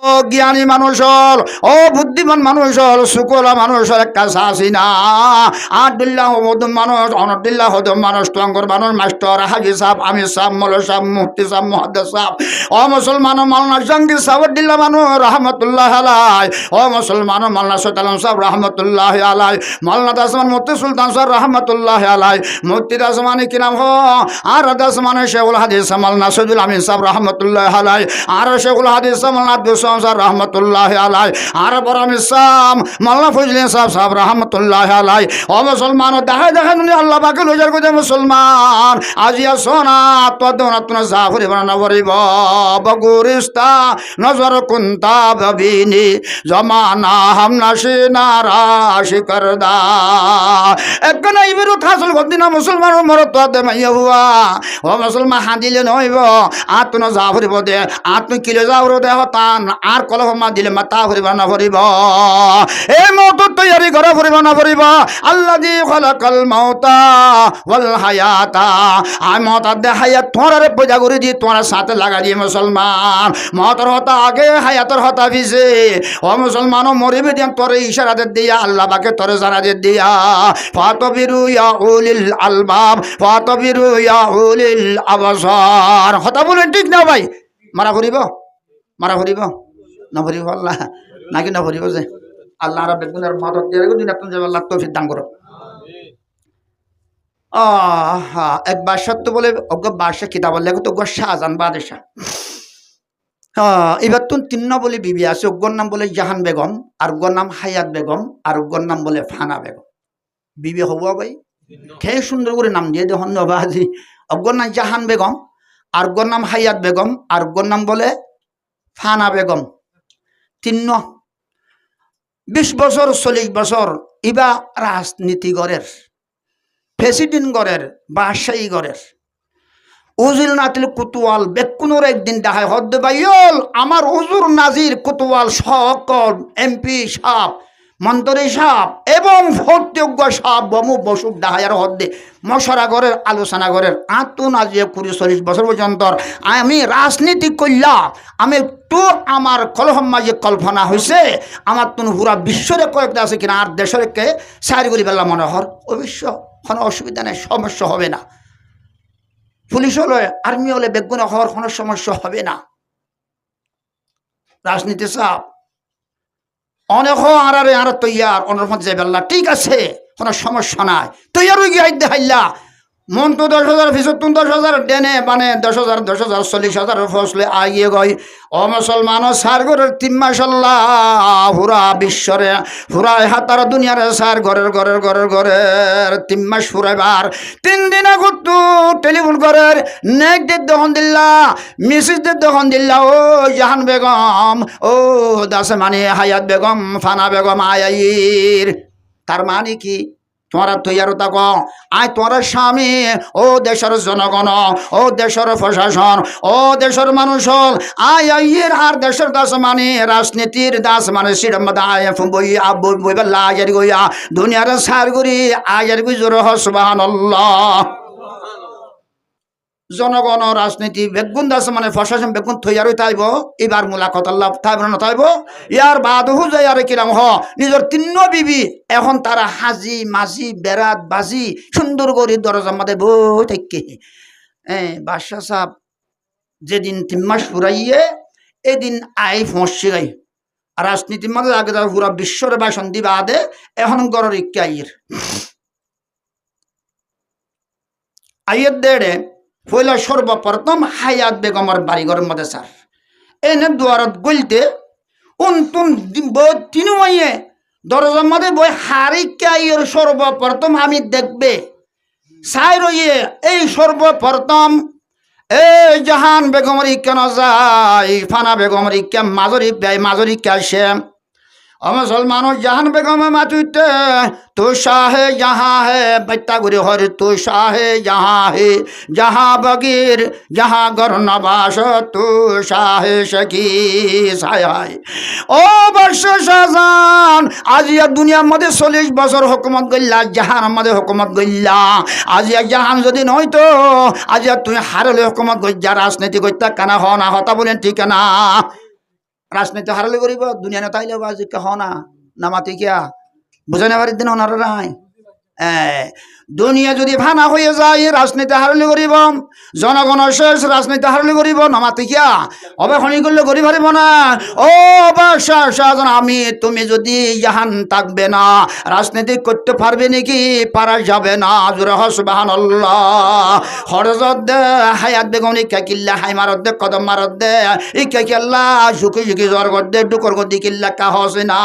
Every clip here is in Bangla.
ও জ্ঞানী মানুষ হল, ও বুদ্ধিমান মানুষ হল, সুকলা মানুষ হল, একটা শাসিনা আদুল্লাহ মধুম মানুষ, অনদুল্লাহ হদম মানুষ, টঙ্গর মানুষ, মাস্টার হাজি সাহেব, আমির সাহেব, মৌল সাহেব, মুফতি সাহেব, মুহাদ্দিস সাহেব, ও মুসলমান মাওলানা জাহাঙ্গীর সাহেবুদ্দিল্লাহ মানুষ রহমতুল্লাহ আলাই, ও মুসলমান মাওলানা সৈয়দ সাহেব রহমতুল্লাহ আলাই, মাওলানা দাসমান মুফতি সুলতান সাহেব রহমতুল্লাহ আলাই, মুফতি দাসমানি কি নাম হো আর দাসমানি শেখুল হাদিস মাওলানা সৈয়দুল আমিন সাহেব রহমতুল্লাহ আলাই, আর শেখুল হাদিস মাওলানা আব্দুল সালাম সাহেব রহমতুল্লাহ আলাই, আর বরাম ইসলাম মাওলানা ফজলে সাহেব রহমতুল্লাহ আলাই। ও মুসলমান দেখায় দেখায় আল্লাহ বাকি লজার করে মুসলমান আজিয়া সোনা তোনা জাফরি বানা বরিব বগুরিস্তা নজর কুন্তা ববিনি জমানা হাম নাশিনা রাশি করদা এক নাই বিরু থাসল গদিনা মুসলমান মরত দে মাইয়া হুয়া। ও মুসলমান হাদিলে নইব আত্ম জাফরি বদে আত্ম কিলে যাওর দেহ তান আর কলহমা দিলে মাতা ভরিবা না ভরিব এই মত তৈরি করা ভরিবা না ভরিব আল্লাযী খালাকাল মাউতা ওয়াল হায়াতা আই মত দে হায়াত তোরারে পয়দা করে দি তোরা সাথে লাগা দি মুসলমান মতর হতা আগে হায়াতর হতা পিছে। ও মুসলমান মরিবে দিন তোরে ইশারা দে দিয়া আল্লাহ বাকে তোরে জানা দে দিয়া ফাতবিরু ইয়া উলিল আলবাব ফাতবিরু ইয়া উলিল আবসার হতা বলে ঠিক না ভাই মারা ভরিব মারা ভরিব না ভরিব আল্লাহ নাকি না ভরিব যে আল্লাহ রাব্বুল গুনার মদত দিয়ে দিন আপনি আল্লাহ তৌফিক দান করো। এক বাদশাহ তো বলে অজ্ঞ বাদশাহ কিতাব লেখো তো শাহজাহান বাদশাহ। এবার তো তিন্ন বলে বিবি আছে, অজ্ঞর নাম বলে জাহান বেগম, আর অজ্ঞর নাম হায়াত বেগম, আর অজ্ঞর নাম বলে ফানা বেগম। বিবি হব ভাই খেয়ে সুন্দর করে নাম দিয়ে দেখুন বাজি। অজ্ঞর নাম জাহান বেগম, আর অজ্ঞর নাম হায়াত বেগম, আর অজ্ঞর নাম বলে ফানা বেগম। তিন্ন 20 বছর 40 বছর ইবা রাজনীতি গড়ের, প্রেসিডেন্ট গড়ের, বাদশাহী গড়ের উজুর নাতিল কুতুয়াল বেকুনোর একদিন দেখায় হদ্দে বাইল আমার উজুর নাজির কুতুয়াল সকল এমপি সাপ মন্ত্রী সাপ এবং ভোটযোগ্য সাপ বমু বসুক ডাহায়ার হদ্দে মশরা ঘরের আলোচনা ঘরের আত্ম নাজিয়ে 40 বছর পর্যন্ত আমি রাজনীতি করলাম। আমি একটু আমার কলহম মাঝে কল্পনা হয়েছে আমার তুন পুরা বিশ্বরে কয়েকটা আছে কিনা আর দেশের কে সারি করি পেলাম মনে হর অবশ্য কোনো অসুবিধা নেই, সমস্যা হবে না। পুলিশ হলে আর্মি হলে বেগুন হওয়ার কোনো সমস্যা হবে না। রাজনীতি চাপ অনেক আরে আর তৈয়ার অনেক মধ্যে বেল্লা ঠিক আছে কোনো সমস্যা নাই তৈয়ার গিয়ে দেখাইলা মন তো 10,000 ফিসত 10,000 ডেনে মানে 10,000 40,000 ফসলে আইয়ে গই। ও মুসলমান সার ঘরের 3 মাস আল্লাহ পুরা বিশ্বরে পুরা হাতার দুনিয়ার সার ঘরের ঘরের ঘরের ঘরের 3 মাস ফুরাইবার 3 দিন আগত টেলিফোন করের নেক দে দহন দিল্লা মেসেজ দে দহন দিল্লা ও জাহান বেগম ও দাসে মানে হায়াত বেগম ফানা বেগম আয়াইর। তার মানে কি তোমরা তৈয়ার থাকো আয় তোমার স্বামী ও দেশের জনগণ ও দেশের প্রশাসন ও দেশের মানুষ হল আয় আইয়ের আর দেশের দাস মানে রাজনীতির দাস মানে সিরমদ আয় বই আব্বু বইবেলা আয়ার গইয়া দুনিয়ার সার করি আয়ার গই জোর সুবহানাল্লাহ। জনগণ রাজনীতি বেগুন দাস মানে প্রশাসন বেগুন তৈয়ারই থাইব এবার মোলাকত আল্লাহ থাইব না থাইব ইয়ার বাদহু যায় আর কিরাম হ নিজের 3 বিবি এখন তারা হাজি মাঝি বেড়াত বাজি সুন্দর করে দরজার মধ্যে বই থাকে। বাদশাহ সাহেব যেদিন 3 মাস ফুরাইয়ে এদিন আই ফসছে গাই রাজনীতির মধ্যে আগে তারা পুরা বিশ্বরে ভাষণ দিবা আদে এখন গড়ের ইকে আইয়ের দেড়ে পয়লা সর্বপ্রথম হায়াত বেগমের বাড়িঘরের মধ্যে স্যার এনে দুয়ারত গলতে তিনু মাইয়ে দরজার মধ্যে বই হারিকাইয়ের সর্বপ্রথম আমি দেখবে সাই রইয়ে এই সর্বপ্রথম এই জাহান বেগমের কেন যায় ফানা বেগমের কে মাজরি ব্যয় মাজরি আসে। মুসলমান জাহান বেগম মাতুতে তো শাহে যাহা হে বৈতা গুরি হর তো শাহে যাহা হে যাহা বগির যাহা গর নবাস তো শাহে সখী সায়। ও বর্ষ শাহজাহান আজিয়া দুনিয়ার মধ্যে 40 বছর হুকুমত গইলা জাহান মধ্যে হুকুমত গইলা আজিয়া জাহান যদি নয়তো আজিয়া তুই হারলে হুকুমত গইয়া রাজনীতি করতে কানা হ না হতা বলেন ঠিক না। রাজনীতি হারালে করিব দুনিয়া না তাইলে বাজি হ না নামাতি কিয়া বুঝে নেবার দিন হনার নাই দুনিয়া যদি ভানা হয়ে যায় রাজনীতি হারলি করিব জনগণের শেষ রাজনীতি হারলি করিব নামাতি কিয়া অবে খনি করলে করি পারিব না ও শাহজান আমি তুমি যদি জাহান থাকবে না রাজনীতি করতে পারবে নাকি পারা যাবে না জোরে হ সুবহানাল্লাহ হরজত দে হায়াত বেগম ইকা কিল্লা হাই মারত দে কদম মারত দে ইকা কিল্লা ঝুঁকি ঝুঁকি জ্বর কর দে ডুকর গদি কিল্লা কা হসে না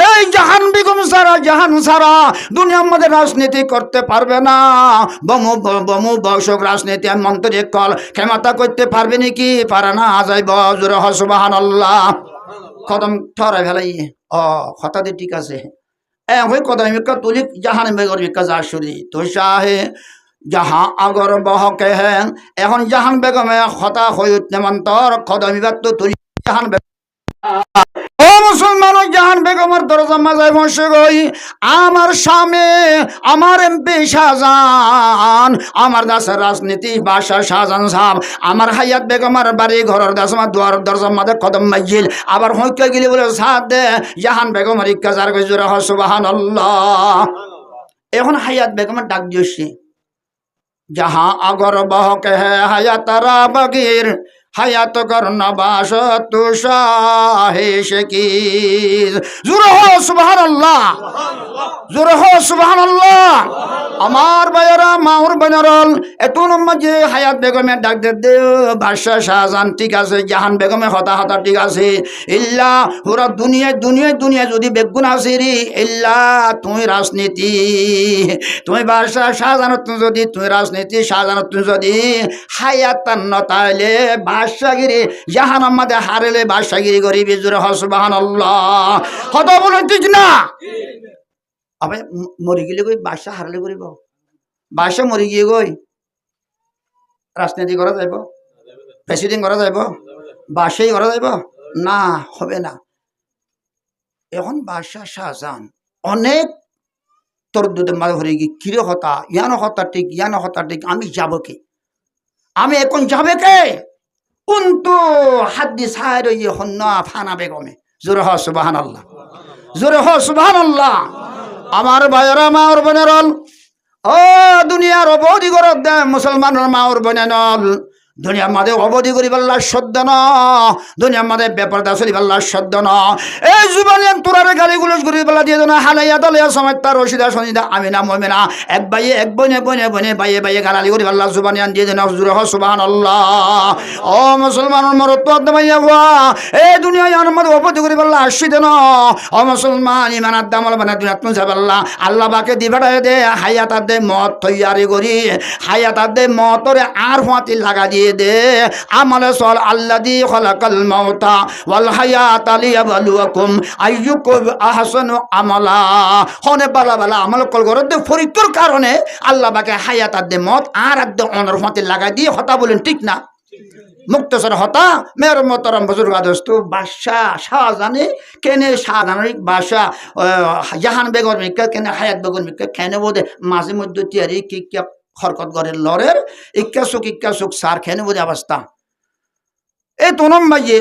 এই জাহান বেগম সারা দুনিয়ার মধ্যে রাজনীতি করতে পারবে না বমু বর্ষক রাজনীতি মন্ত্রী কল ক্ষমতা করতে পারবে নাকি পারে না যাইব জোরে হ সুবহানাল্লাহ কদম ঠরাই ফেলাই কথা দিয়ে ঠিক আছে হয়ে কদম মিকা তুলি জাহান বেগর মিকা যা শুরি তো শাহে যাহা আগর বহকে হ্যাঁ এখন জাহান বেগমে হতা হয়ে উঠতে মন্তর কদম তো তুলি জাহান বেগম ও মুসলমান জাহান বেগমের দরজা মাজায় বসে গই আমার স্বামী আমার এমপি শাহজাহান আমার দাসের রাজনীতি বাদশা শাহজাহান সাহেব আমার হায়াত বেগমের বাড়ি ঘরের দাসমা দুয়ার দরজা মাঝে কদম মাইজিল আবার হইকে গেলি বলে সাথ দে জাহান বেগমের ইক্কা যার গজুরা হ সুবহানাল্লাহ এখন হায়াত বেগমের ডাক দিয়েছি যাহা আগর বহকে হে হায়াতারা বগির হায়াত করনা বাস তু শাহে শকির জোরে হো সুবহানাল্লাহ জোরে হো সুবহানাল্লাহ আমার ভাইয়েরা মাওর বোনেরল এত নম্বর যে হায়াত বেগমে ডাক দে বাদশা শাহজাহান ঠিক আছে জাহান বেগমে হতা ঠিক আছে ইল্লা পুরা দুনিয়ায় যদি বেগুন আসিরি ইল্লা তুই রাজনীতি তুমি বাদশা শাহজাহান যদি তুই রাজনীতি শাহজাহান তুই যদি হায়াত ন তাইলে বাদশাগিরি জাহান আমাদের হারেলে বাদশাগিরি করিবি জোরে হ সুবহানাল্লাহ কথা বলে ঠিক না আবে মরি গেলে কই বাদশা হারলে করিব বাদশা মরি গিয়ে গই রাজনীতি করা যাইব প্রেসিডেন্ট করা যাইব বাদশাহী করা যাইব না হবে না এখন বাদশা শাহজাহান অনেক তোর দুধের মাঝে ভরে গিয়ে কিরে হতা ইয়ানো হতা ঠিক আমি যাব কে আমি এখন যাবে কে কিন্তু হাদ্দি সাহের ইয়ে হন্না ফানা বেগমে জোরে হ সুবহানাল্লাহ জোরে হ সুবহানাল্লাহ আমার ভাইয়েরা মাওর বোনেরল ও দুনিয়ার অবধি করত দে মুসলমানের মাওর বোনেরল দুনিয়ার মাঝে অবধি করি পাল্লা সদ্য না দুনিয়ার মাঝে ব্যাপারটা চলি পাল্লা সদ্য না এই জীবনে তোরারে গালিগুলো করি পাল্লা দিয়ে না হালাইয়া দলিয়া সময় তার রশিদা শনিদা আমি না মমে না এক বাইয়ে এক বনে বাইয়ে গালালি করি পাল্লা জুবানি আন দিয়ে দেন জুরে হ সুবহানাল্লাহ ও মুসলমানের মরত ভাইয়া হওয়া এই দুনিয়ায় আমার মধ্যে অবধি করি পাল্লা আসছি দেন ও মুসলমান ইমানার দামল বানা দুনিয়া তুমি যাবাল্লা আল্লাহ বাকে দিবাটাই দে হায়াতার দে মত তৈয়ারি করি হায়াতার দে মতরে আর হাতি লাগা দিয়ে দে আমলে সল আল্লাযী খালাকাল মাউতা ওয়াল হায়াতা লিয়াবলুয়াকুম আইয়ুকুম আহসানু আমালা হনে বালা আমল কল করতে পরীক্ষার কারণে আল্লাহ পাকে হায়াত দে মত আর দে অনর হাতে লাগা দিয়ে হতা বলেন ঠিক না মুক্তসর হতা মের মোহতরম বুজুর্গ দোস্ত বাদশা শাহজাহানে কেনে শাহজাহানের বাদশা জাহান বেগম মিকা কেনে হায়াত বেগম মিকা কেনে বোধে মাঝে মধ্যে তিয়ারি কি হরকত করে লরের ইক্কা সুখ সার খেনে বোধে অবস্থা এই তোনম ভাইয়ে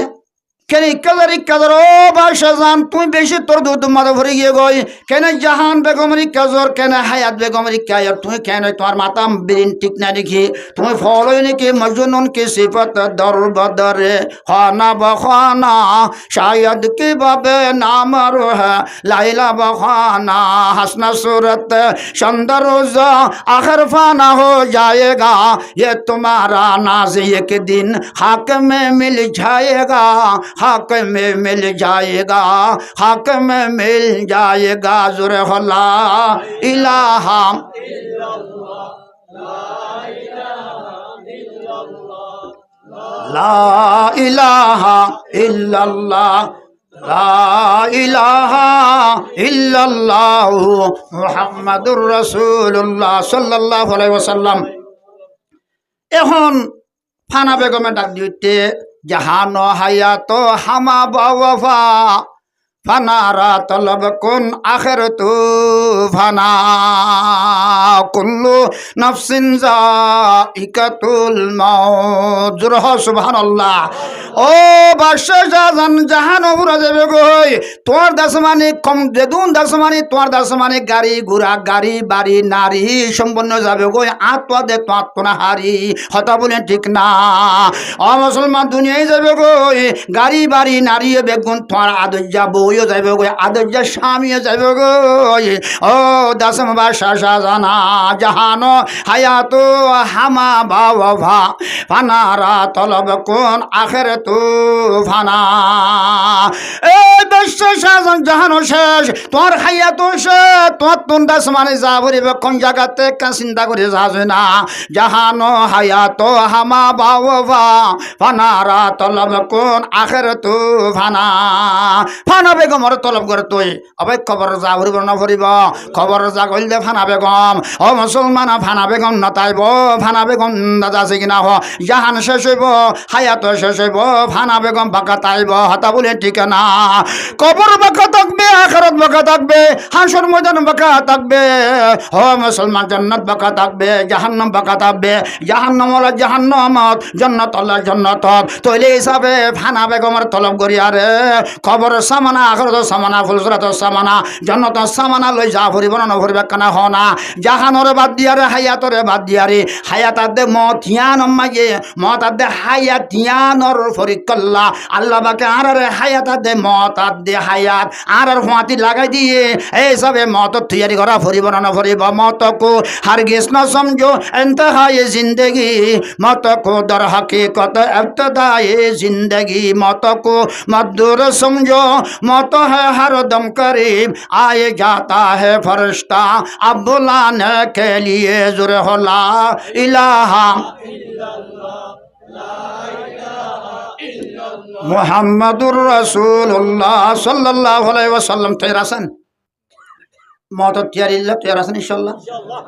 কেন ইক্কাজার ও বাদশা জান তুই বেশি তোর দুধ মাথা ভরে গিয়ে গই কেন জাহান বেগমের ইক্কাজর কেন হায়াত বেগমের ইক্কাজর তুই কেন তোমার মাতাম বিরিন ঠিক না দেখি তুমি ফলই নাকি মজনুন কি সিফত দর বদরে খানা বখানা শায়দ কি বাবে নাম রোহা লাইলা বখানা হাসনা सूरत सुंदर रोजा आखिर फाना हो जाएगा ये तुम्हारा नाज एक दिन हक में मिल जाएगा हक में मिल जाएगा हक में मिल जाएगा जुरे ला इलाहा ला इलाहा इल्लल्लाह লা ইলাহা ইল্লাল্লাহু মুহাম্মাদুর রাসূলুল্লাহ সাল্লাল্লাহু আলাইহি ওয়াসাল্লাম এখন ফানা বেগমে ডাক দিতে জাহান হায়াত হামা বাওয়াফা ফানারা তলব কুন আখিরাতু ফানা কুল্লু নাফসিন যায়িকাতুল মাউত জুরহ সুবহানাল্লাহ। ও বাদশাহ শাহজাহান জাহান উড়ে যাবে গই তোর দাসমানি কম যেদুন দাসমানি তোর দাসমানি গাড়ি ঘোড়া গাড়ি বাড়ি নারী সম্পন্ন যাবে গই আত্মা দে তো আত্মনা হারি হতা বলে ঠিক না। ও মুসলমান দুনিয়ায় যাবে গই গাড়ি বাড়ি নারী বেগুন তোর আদর্যা বইও যাবে গই আদর্যা স্বামীও যাবে গই। ও দাসম বাদশাহ শাহজাহান জাহান হায়াতু হামা বাওয়া ফানারা তলব কুন আখিরাতু ফানা। এই বাদশাহ শাহজাহান জাহানো শেষ তোর হায়াতু শেষ তোর তুন দাসমানে যা বলিবে কোন জায়গাতে কা চিন্তা করে যাবে না। জাহানো হায়াতু হামা বাওয়া ফানারা তলব কুন আখিরাতু ফানা। ফানা বেগমর তলব করে তুই অবে খবর যা ভরিব না ভরিব খবর যা কইলে ফানা বেগম। ও মুসলমান ফানা বেগম নতাইব ফানা বেগম দাদা আছে কিনা হ জাহান শেষ হইব হায়াত শেষ হইব ফানা বেগম বাঁকা তাইব হতা বলে ঠিক না। কবর বাঁকা থাকবে আখিরাত বাঁকা থাকবে হাসর ময়দান বাঁকা থাকবে। ও মুসলমান জান্নাত বাঁকা থাকবে জাহান্নাম বাঁকা থাকবে জাহান্নাম হলো জাহান্নামত জান্নাত হলো জান্নাত। তৈলে হিসাবে ফানা বেগমের তলব করি আরে খবর সামানা আখিরাত সামানা ফুলসরাত সামানা জান্নাত সামানা লই যা ভরিব না ভরিবে কানা হ না। জাহানরে বাদ দিয়ারে হায়াতরে বাদ দিয়ারে হায়াত আদে মতিয়ান মাগে মত আদে হায়াতিয়ানর ফরিকল্লা আল্লাহ বাকে আরে হায়াত আদে মত আদে হায়াত আর হাতি লাগাই দিয়ে এই সবে মত তৈরি করা ভরিব না ভরিব। মত কো হারগিজ না সমঝো ইন্তহায়ে জিন্দগি মত কো দর হकीकत इब्तिदाए जिंदगी मत को मधुर समझो मत है हर दम करीब आए जाता है फरिश्ता अब बुलाने के लिए जुर्ह ला इलाहा मुहम्मदुर रसूलुल्लाह सल्लल्लाहु अलैहि वसल्लम। तेरासन मौत तैयारी तेरासन इंशाल्लाह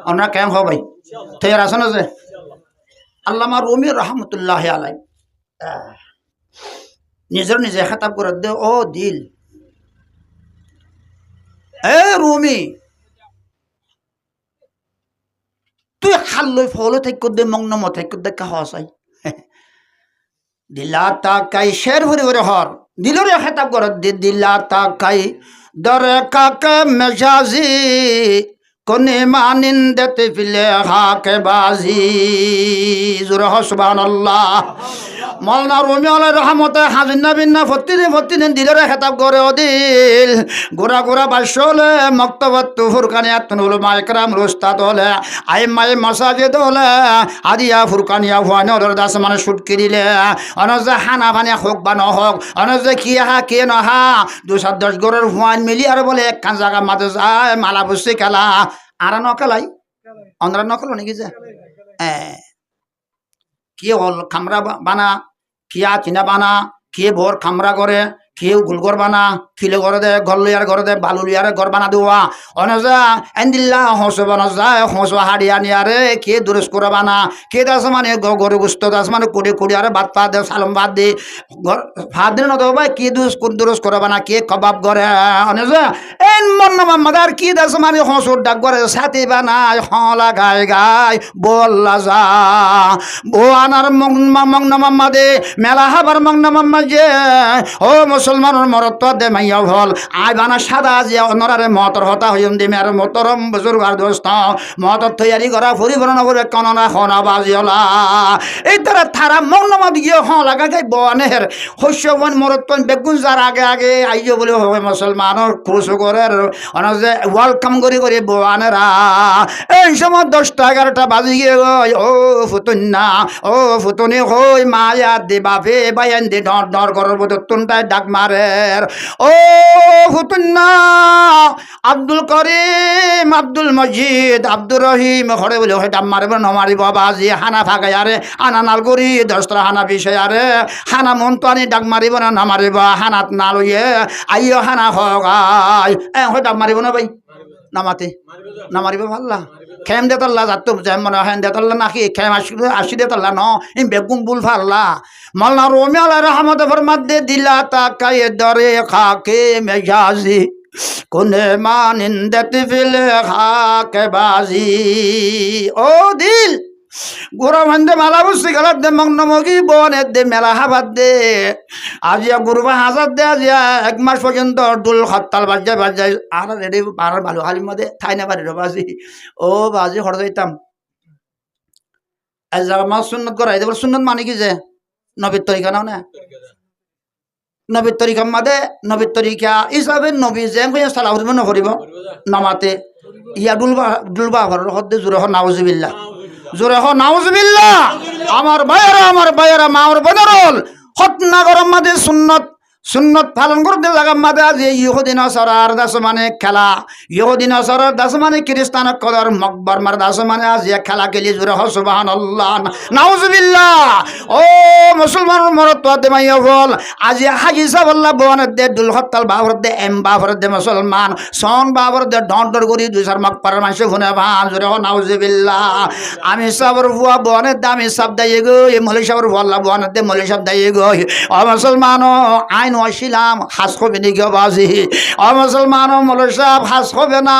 আমরা কেন হো ভাই তেরাसन আছে আল্লামা রুমি রহমতুল্লাহ আলাই নিজের নিজে খেতাব করে দে ও দিল এ রুমি তুই খাল্লই ফলো থাক দে মগ্নম থাক দে কাহ চাই দিলা তাকাই শের ভরে ভরে হর দিলরে খেতাব করে দে দিলা তাকাই দরে কাকে মেজাজি কোনে মানিন্দতে ফিলে হাকে বাজি জুরহ সুবহানাল্লাহ। মওলানা রুমি আলাইহির রহমতে হাজিনা বিন্না ফতিদিন দিলরে খেতাব করে ও দিল গোরা গোরা বাসলে মক্তবাত ফুরকানিয়াত উলামা ইকরাম উস্তাদ হলে আইমায়ে মাসাজিদ হলে আদিয়া ফুরকানিয়া ওয়ানর দাস মানে শুটকি দিলে অনজে হানা বানে হোক বা নহক অনজে কি হা কে নহা 210 গরের ওয়ান মিলি আর বলে একখান জায়গা মাঝে যায় মালা বসে খেলা আর নকলাই অন্ধ্রা নকল নাকি যে কে হল খামরা বানা কিয়া চিনা বানা কে ভোর খামরা করে কেউ গুলগর বানা খিলে ঘরে দে ঘর লইয়ার ঘরে দে বালু লিয়ারে ঘর বানা দেওয়া অনজা এন্দিল্লা হস বনজা হস হাড়িয়া নিয়ারে কে দুরস করে বানা কে দাস মানে গরু গুস্ত দাস মানে কুড়ি কুড়ি আরে ভাত পা দে সালম ভাত দে ভাত দিন নতো ভাই কে দুরস করে বানা কে কবাব করে অনজা এন মন মাদার কি দাস মানে হসুর ডাক করে সাথে বানায় হলা গায় গায় বল্লা যা বো আনার মং নামাম্মা দে মেলা হাবার মং নামাম্মা যে ও মুসলমানের মরত দে মাইয়া হল আই বানা সাদা যে অনরারে মতর হতা হইম দে মের মতরম বুজুর্গার দোস্ত মতর তৈয়ারি করা পরিবরণ করে কননা খনা বাজিওলা এই তারা থারা মংনমা দিয়ে হ লাগা গাই বনের হস্যবন মরতন বেগুন যার আগে আগে আইজো বলে হবে মুসলমানের খুশ করে অনজে ওয়েলকাম করি করে বনেরা এই সময় 10টা 11টা বাজি গিয়ে ও ফুতুন্না ও ফুতুনি হই মায়া দে বাপে বায়ান দে ডর ডর করব তুনটাই ডাক মারের ও ফুতুন্না আব্দুল করিম আব্দুল মজিদ আব্দুর রহিম হরে বলে হয় ডাক মারব ন মারিব বাজি হানা ফাগাই আরে আনা নালগুড়ি 10টা হানা বিষয় আরে হানা মন তো আনি ডাক মারিব না মারিব হানাত না লইয়ে আইও হানা হগাই হয় ডাক মারিব না ভাই নামাতে না মারিব পাল্লা খেম দে তাল্লা যাত মনে হয় দে তাল্লা নাকি খেম আসি দে তাল্লা ন ইম বেগুম বুল ফাল্লা মাল্লা রোমি আলা রহমত ফরমাত দে দিলা তাকায়ে দরে খাকে মেজাজি কোনে মানিন্দত ফিল খাকে বাজি ও দিল গোরা ভান্দে মেলা বসে গেলার দে মগ্নমগি বনের দে মেলা হাবার দে আজিয়া গুরুবা হাজার দে আজিয়া 1 মাস পর্যন্ত ডুল হরতাল বাজায় আর রেডি আর ভালো হালির মধ্যে থাই না পারি বাজি ও বাজি হর যাইতাম আজ আমার সুন্নত করাই দেবার সুন্নত মানে কি যে নবীর তরিকা নাও না নবীর তরিকা মাদে নবীর তরিকা হিসাবে নবী যে সালাহ নকরিব নামাতে ইয়া ডুলবা ঘরের হদ্দে জোরে হ নাউজুবিল্লাহ জোরে হ নাউজুবিল্লাহ আমার ভাইয়েরা মাওর বদরল হতনা গরম মাদে সুন্নত পালন করতে জায়গা মাদে আজ ইহুদিন সরার দাস মানে খেলা ইহুদিন সরার দাস মানে খ্রিস্টান কদর মকবর মার দাস মানে আজ খেলা খেলি জোরে হ সুবহানাল্লাহ নাউজুবিল্লাহ ও মুসলমান মরত দে মাইয়া বল আজ হাজি সাহেব বনের দে দুল হত্তাল বাবর দে এম বাবর দে মুসলমান সন বাবর দে ডর করি দুই চার মকবরের মানুষ শুনে ভান জোরে হ নাউজুবিল্লাহ আমি সাবর বুয়া বনের দে আমি সাব দাইয়ে গো এই মলি সাবর বল্লা বনের দে মলি সাব দাইয়ে গো ও মুসলমান আইন ওয়াসিলাম হাস হবে নি গো বাজি ও মুসলমান মলি সাহেব হাস হবে না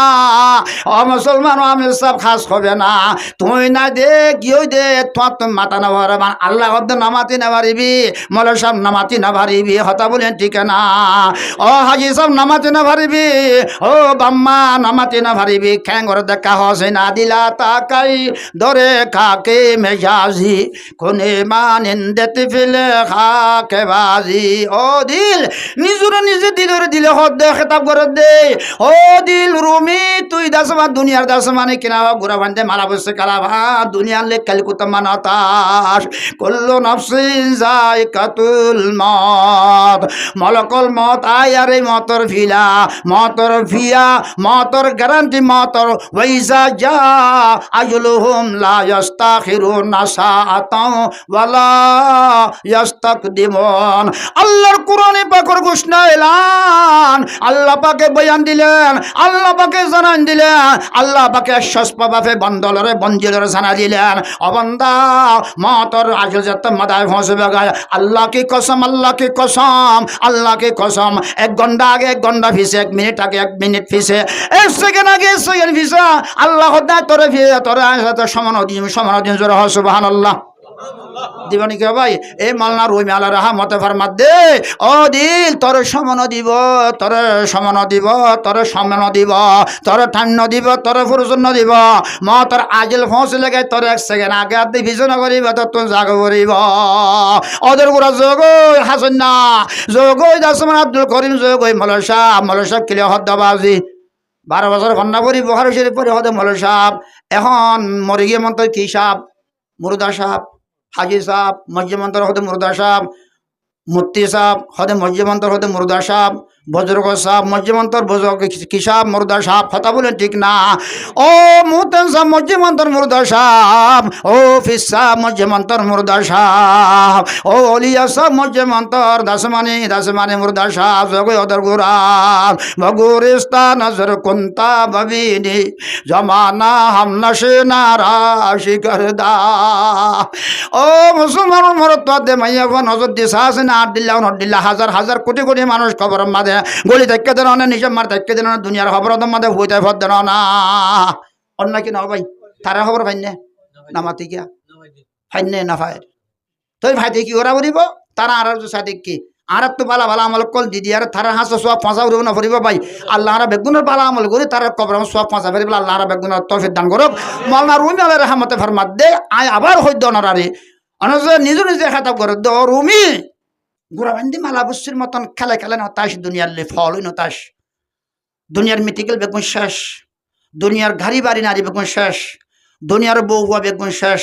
ও মুসলমান আমি সব খাস হবে না তুই না দে গিয়ে দে তোমার মাথা না ভরবান আল্লাহ নামাতি না পারিবি মৌলা সাহেব নামাতি না পারিবি হতা বলেন ঠিক না ও হাজি সাহেব নামাতি না পারিবি ও বাম্মা নামাতি না পারিবি খ্যাঙ্গর দেখা হসে না দিলা তাকাই দরে খাকে মেজাজি কোনে মানিন্দেতে ফেলে খাকে বাজি ও দিল নিজে দিলে হদ দে খেতাব করে দে ও দিল রুমি তুই দাসমা দুনিয়ার দাস মানে কিনা গুড়া বান্ধে মালা বসে কালা ভা দুনিয়ার লে কালিকুতা মানাতাস কল্লো নফসিন যায়কাতুল মত মলকল মত আয়ারে মতর ফিলা মতর ফিয়া মতর গ্যারান্টি মতর ওয়াইজা যা আজলুহুম লা ইস্তাখিরুনা সাআতাও ওয়ালা ইস্তাকদিমুন আল্লাহর কোরআনে পাকের ঘোষণা এলান আল্লাহ পাকে বয়ান দিলেন আল্লাহ পাকে জানান দিলেন আল্লাহ পাকে আশ্বাস পাবে বন্দলরে বঞ্জিলরে জানা দিলেন অবন্দা মতর আজল যত মাদায় ফসবে গায় আল্লাহ কি কসম আল্লাহ কি কসম আল্লাহ কি কসম 1 ঘন্টা আগে 1 ঘন্টা ফিসে 1 মিনিট আগে 1 মিনিট ফিসে 1 সেকেন্ড আগে 1 সেকেন্ড ফিসে আল্লাহ খোদা তোরে ফিরে তোরে সমান দিন জোরে সুবহানাল্লাহ দিবানি কে ভাই এই মালনা রুই মেলা রাহা মতে ফরমাত দে ও দিল তোর সমান দিব তোর সমান দিব তোর সমান দিব তোর ঠান্ড দিব তোর ফুরুজন্য দিব ম তোর আজিল ফস লাগে তোর 1 সেকেন্ড আগে আদি ভিজন করিব তোর তুই জাগ করিব ওদের গুড়া যোগ হাসন না যোগ দাসমান আব্দুল করিম যোগ মলসা কিলে হদ্দাবাজি 12 বছর কন্যা পরি বহার শরীফ পরে হদে মলসা এখন মরে গিয়ে মন্ত্র কি সাপ মুর্দা সাপ হাজি সাহেব মজ্জমন্তর হতে মুর্দা সাহেব মুফতি সাহেব হতে মজ্জমন্তর হতে মুর্দা সাহেব বজ্রক সাহেব মজ্জমন্তর কি সাহেব মুর্দা সাহেব কথা বলেন ঠিক না ও মুহতেন সাহেব মজ্জমন্তর মুর্দা সাহেব ও ফিস সাহেব মজ্জমন্তর মুর্দা সাহেব ও অলিয়া সাহেব মজ্জমন্তর দাসমানি মুর্দা সাহেব জগৈ অদর গুরাম বগুরিস্তা নজর কুন্তা ববিনি জমানা হাম নশে নারাশি করদা ও মুসলমান মরত দে মাইয়া নজর দিয়ে সাহস না আট দিল্লা হাজার কোটি মানুষ খবর মাঝে গলি দেখতে দেন না নিজের মার দেখতে দেন না দুনিয়ার খবর মাঝে হইতে ফর দেন না অন্য কি না ভাই তারা খবর ফাইনে নামাতি গিয়া ফাইনে না ফাই তুই ভাইতে কি ওরা বলিব তারা আর সাথে কি আর তো বালা আমল কল দিদি আর তারা হাঁস সব ফাঁসা উড়ব না ফরিব ভাই আল্লাহ বেগুনের বালা আমল করি তার কবর সব ফাঁসা ফেরিব আল্লাহ বেগুনের তৌফিক দান করব মাওলানা রুমি আলাইহির রহমতে ফরমাত দে আয় আবার হইদ নারে অনজ নিজে খাতাব করে দ রুমি গুরাবান্দি মালা বসির মতন খেলে না তাস দুনিয়ার লে ফল হইন তাস দুনিয়ার মিটিকেল বেগুন শেষ দুনিয়ার গাড়ি বাড়ি নারী বেগুন শেষ দুনিয়ার বউ বুয়া বেগুন শেষ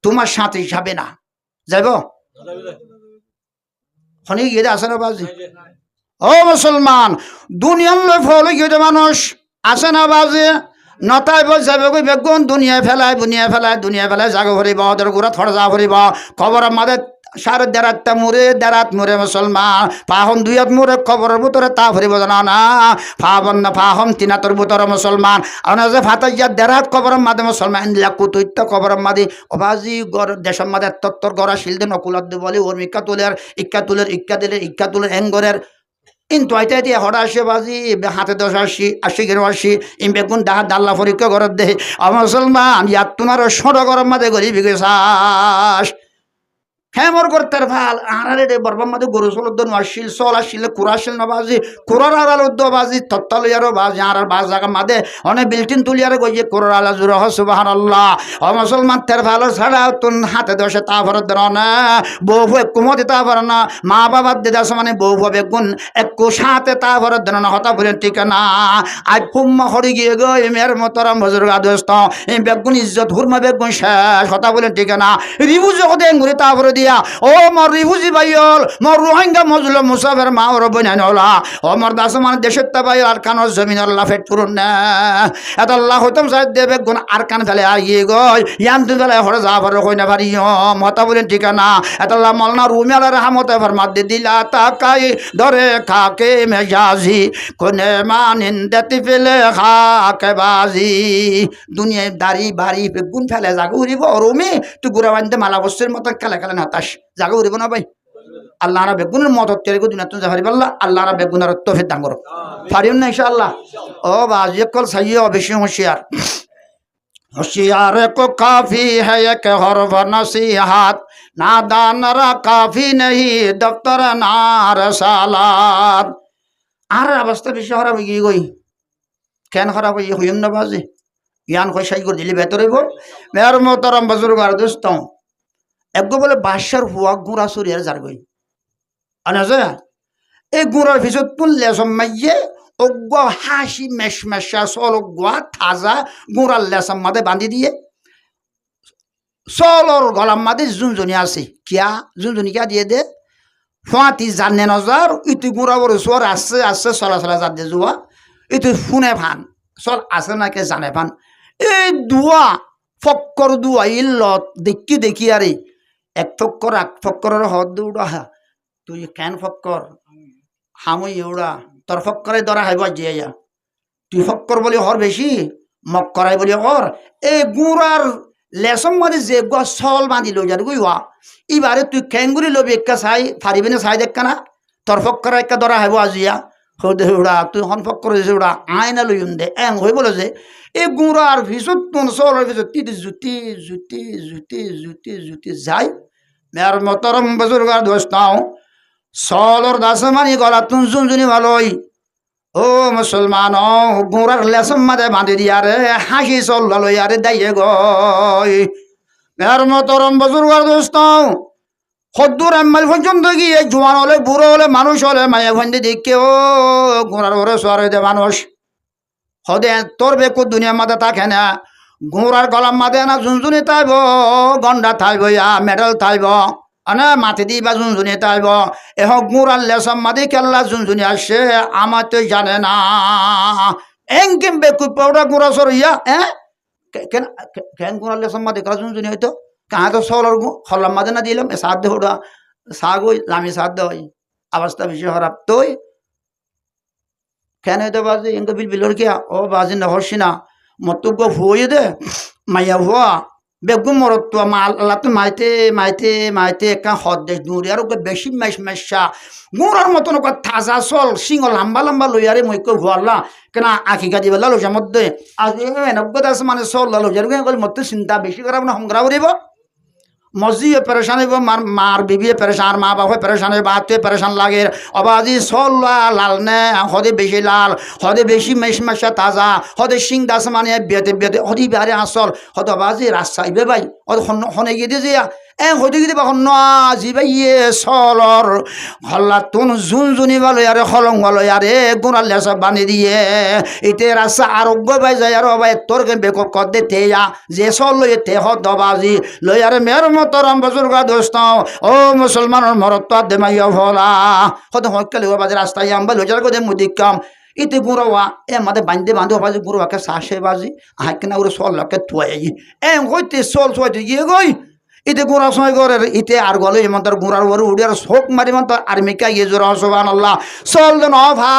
তোমার সাথে যাবে না যাইব খনি গিয়ে আসে না বাজি ও মুসলমান দুনিয়ার লে ফল গিয়ে মানুষ আসে না বাজি নতাই বল যাবে কই বেগুন দুনিয়া ফেলায় জাগো ভরিব ওদের গুড়া থর যা ভরিব খবর মাদে সাড়ে দেড়াতটা মুড়ে দেড়াত মুড়ে মুসলমান ফাহম দুই হাত মুড়ে খবরের ভিতরে তা ফুরিব জানা না ফাহম না ফাহম তিনাতর ভিতরে মুসলমান আপনার যে ফাতাইয়া দেড়াত খবরের মাঝে মুসলমান ইন্দিলা কুতুইত্য খবরের মাঝে অবাজি গড় দেশের মাঝে তত্তর গড়া শিলদে নকুলাদ বলে ওর ইক্কা তুলের এঙ্গরের কিন্তু আইতে দিয়ে হঠাৎ আসে বাজি হাতে 10 80 80 ইম বেগুন ডাহা দাল্লা পরীক্ষা করার দেহে মুসলমান ইয়াত তোমার ষড় গরম মাঝে গরিবি গেছাস হেমর করতে ভাল আরে রে বরবাম মাঝে গরু চলদ আসছিল চল আসছিল কুড়া আসছিল না বাজি কুড়ার আড়াল বাজি তত্তা লইয়ারও বাজি আর বাজ জায়গা মাঝে অনেক বিল্টিন তুলিয়ারে গিয়ে কুড়ার আলা জুড়ে সুবহান আল্লাহ ও মুসলমান তের ভালো ছাড়া তুন হাতে দশে তা ভরত না বউ কুমতি তা ভর না মা বাবার দিদাস মানে বউ বেগুন একটু সাথে তা ভরত দেন না হতা ভরে ঠিক না আজ ফুম্মা হরি গিয়ে গো মেয়ের মতরম বজুর্গ দোস্ত এই বেগুন ইজ্জত হুরমা বেগুন শেষ হতা বলে ঠিক না রিবু জগতে ঘুরে তা ভরে ও মর রিফুজি ভাইল মর রোহিঙ্গা মজলুম মুসাফের মা ওর বইনান হলা ও মর দাস মানে দেশের তা ভাই আর কান জমিন আল্লাহ ফেট পুরুন না এত আল্লাহ হতম সাহেব দেবে গুণ আর কান ফেলে আর গিয়ে গই ইয়ান তুই ফেলে হরে যা ভরে কই না পারি মতা বলেন ঠিকানা এত আল্লাহ মলনা রুমি আল্লাহ রহমতে ফরমাত দিলা তাকাই ধরে খাকে মেজাজি কোনে মানিন দেতি ফেলে খাকে বাজি দুনিয়ায় দাড়ি বাড়ি গুণ ফেলে জাগু উড়িব রুমি তুই গুড়া বান্ধে মালা বস্তির মতো খেলে খেলে নাতাস জাগা উড়িব না ভাই আল্লাহ বেগুনের মত তৈরি দুনিয়া তুমি যাহারি পাল্লা আল্লাহ বেগুনের তফিক দান করো পারিম না ইনশাআল্লাহ ও বাজি কল সাইয়ে বেশি होशियार को काफी है एक हरफ नसीहत नादानरा काफी नहीं दफ्तर नार सालात আর অবস্থা বেশি খারাপ হয়ে গই কেন খারাপ হয়ে হইম না বাজি ইয়ান কই সাই করে দিলি ভেতরে বল মেয়ার মোহতারাম বুজুর্গ আর দোস্ত একগো বলে বাদশার হুয়া গুড়া চুরিয়ার যার গই আনাজে এই গুড়ার ভিতর তুললে সম্মাইয়ে অজ্ঞ হাসি মেশমেশা সলগুয়া তাজা গুড়ার লেসার মাঝে বাঁধি দিয়ে চলর গলার মাঝে জুনজনি আছে কিয়া জুনজনি কিয়া দিয়ে দে ফাঁতি জানে নজার ইতি গুড়া বড় চর আসছে আসছে চলা চলা যার দিয়ে যোৱা ইতি শুনে ফান চল আছে নাকি জানে ফান এই দুয়া ফক্কর দুয়া ইল্লত দেখি দেখি আরে এক ফক্করের হদ দৌড়া তুই কেন ফক্কর হামই এউড়া তোর ফক্করে ধরা হাইব জিয়া তুই ফক্কর বলি হর বেশি মক্করাই বলি হর এই গুড়ার লেসম মানে যে চল বাঁধি লৈ যার গুইয়া এবারে তুই কেঙ্গুরি লবি একটা চাই ফারিবি না চাই দেখা না তোর ফক্করে একটা ধরা হাইব আজিয়া হদে উড়া তুই হন ফক্কর উড়া আয়না লইম দে এং হয়ে বলে যে এই গুড়ার ভিতর তোর চলের ভিতর তিতি জুতি জুতি জুতি জুতি জুতি যাই মেয়ার মতরম বুজুর্গার দোস্তাও চলর দাসে মানি গলা তুন জুনজুনি ভালোই ও মুসলমান গুড়ার লেসম মাঝে বাঁধি দিয়া রে হাসি চল লই আরে দাইয়ে গই মেয়ার মতরম বুজুর্গার দোস্তাও সদ্দুর এমাইল পর্যন্ত গিয়ে জোয়ান হলে বুড়ো হলে মানুষ হলে মায়া ভঞ্জি দেখে ও গুড়ার ওরে সোয়ার হইতে মানুষ হদে তোর বেকু দুনিয়ার মাঝে থাকে না গুড়ার গলার মাঝে না ঝুনঝুনি তাইব গন্ডা থাইব ইয়া মেডেল থাইব আনা মাথে দিবা ঝুনঝুনি তাইব এহ গুড়ার লেসম মাদি কেল্লা ঝুনঝুনি আসে আমার তো জানে না এংকিম বেকু পৌড়া গুড়া সর ইয়া কেন গুড়ার লেসম মাদি কেলা ঝুনঝুনি হইতো কাহা তো চলর হল্লার মাঝে না দিলাম সাথ দে ওটা সাগ ওই আমি সাথ দেওয়াই অবস্থা বেশি খারাপ তুই কেন হইতো বাজি ইনকে বিলর কিয়া ও বাজি না হরছি না মতুক হুয়ে দে মাইয়া হুয়া বেগুন মরত তো আল্লাহ তো মাইতে মাইতে মাইতে একা হদ দেশ দূরে আর বেশি মেশা গুড়ার মতন তাজা চল সিংহ লম্বা লম্বা লইয়ারে মৈক্য ভুয়াল্লা কেনা আঁকি কাটি বেলা লোজার মধ্যে আজ নব্বই আছে মানে চল লোজার মতো চিন্তা বেশি করা মানে সংগ্রাম করিব মসজিদে পেরেশান হইব মার বিবিয়ে পেরেশান মা বাপে পেরেশান হইব আত্মীয় পেরেশান লাগে অবাজি চল লাল নে হদে বেশি লাল হদে বেশি মেশমেশা তাজা হদে সিং দাস মানে বিয়েতে বিয়েতে হদি বিহারে আসল হদ অবাজি রাস্তা আইবে ভাই হনে গিয়ে দিয়ে যা হইতে গিয়ে বা জি ভাই ইয়ে চলর হল্লা তুন জুনজুনি ভালো আরে হলং ভালো আরে গুণার লেসা বানি দিয়ে এতে রাস্তা আরোগ্য পাই যায় আর ভাই তোর বেক কর দে তে যে চল লই তে হদ বাজি লই আরে মেয়ের মতরম বুজুর্গা দোস্ত ও মুসলমানের মরত দে মাইয়া ভোলা হদ হইকালে বাজে রাস্তায় আম্বা লইজার গদে মুদিকাম ইতে গুঁড়োয়া মাঝে বাঁধতে বাঁধো বাজি গুঁড়োয়াকে শাসে বাজি আহ কিনা ওরে চল লাকে থুয়াই হইতে চল থুয়াইতে গিয়ে গই ইতে গোড়া সময় ঘরের ইতে আর গলে এমন তার গোড়ার ওর উড়ে আর শোক মারি মন তার আর্মিকা ইয়ে জোর হসবান আল্লাহ চল দেন অভা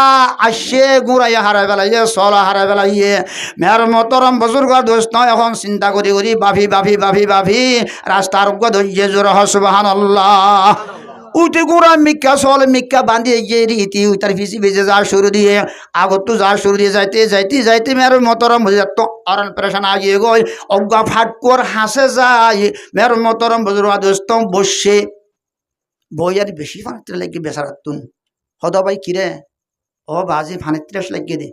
আসে গোড়াইয়া হারাই বেলাইয়ে চল হারাই বেলাইয়ে মেয়ার মতরম বুজুর্গ দোস্ত এখন চিন্তা করি করি বাফি রাস্তার ধৈর্য জোর হসবান আল্লাহ উঠে গোড়া মিক্কা চল মিক্কা বান্ধিয়ে গিয়ে রীতি তার ভিসি ভিজে যা শুরু দিয়ে আগত তো যা শুরু দিয়ে যাইতে মেয়ের মতরম বুঝে তো অরণ পেরেশান আগিয়ে গই অজ্ঞা ফাটকর হাসে যায় মেয়ের মতরম বুজুর্গ দোস্ত বসে বই আর বেশি ফানিতে লাগিয়ে বেসারাতুন হদা ভাই কিরে ও বাজি ফানিতে লাগিয়ে দে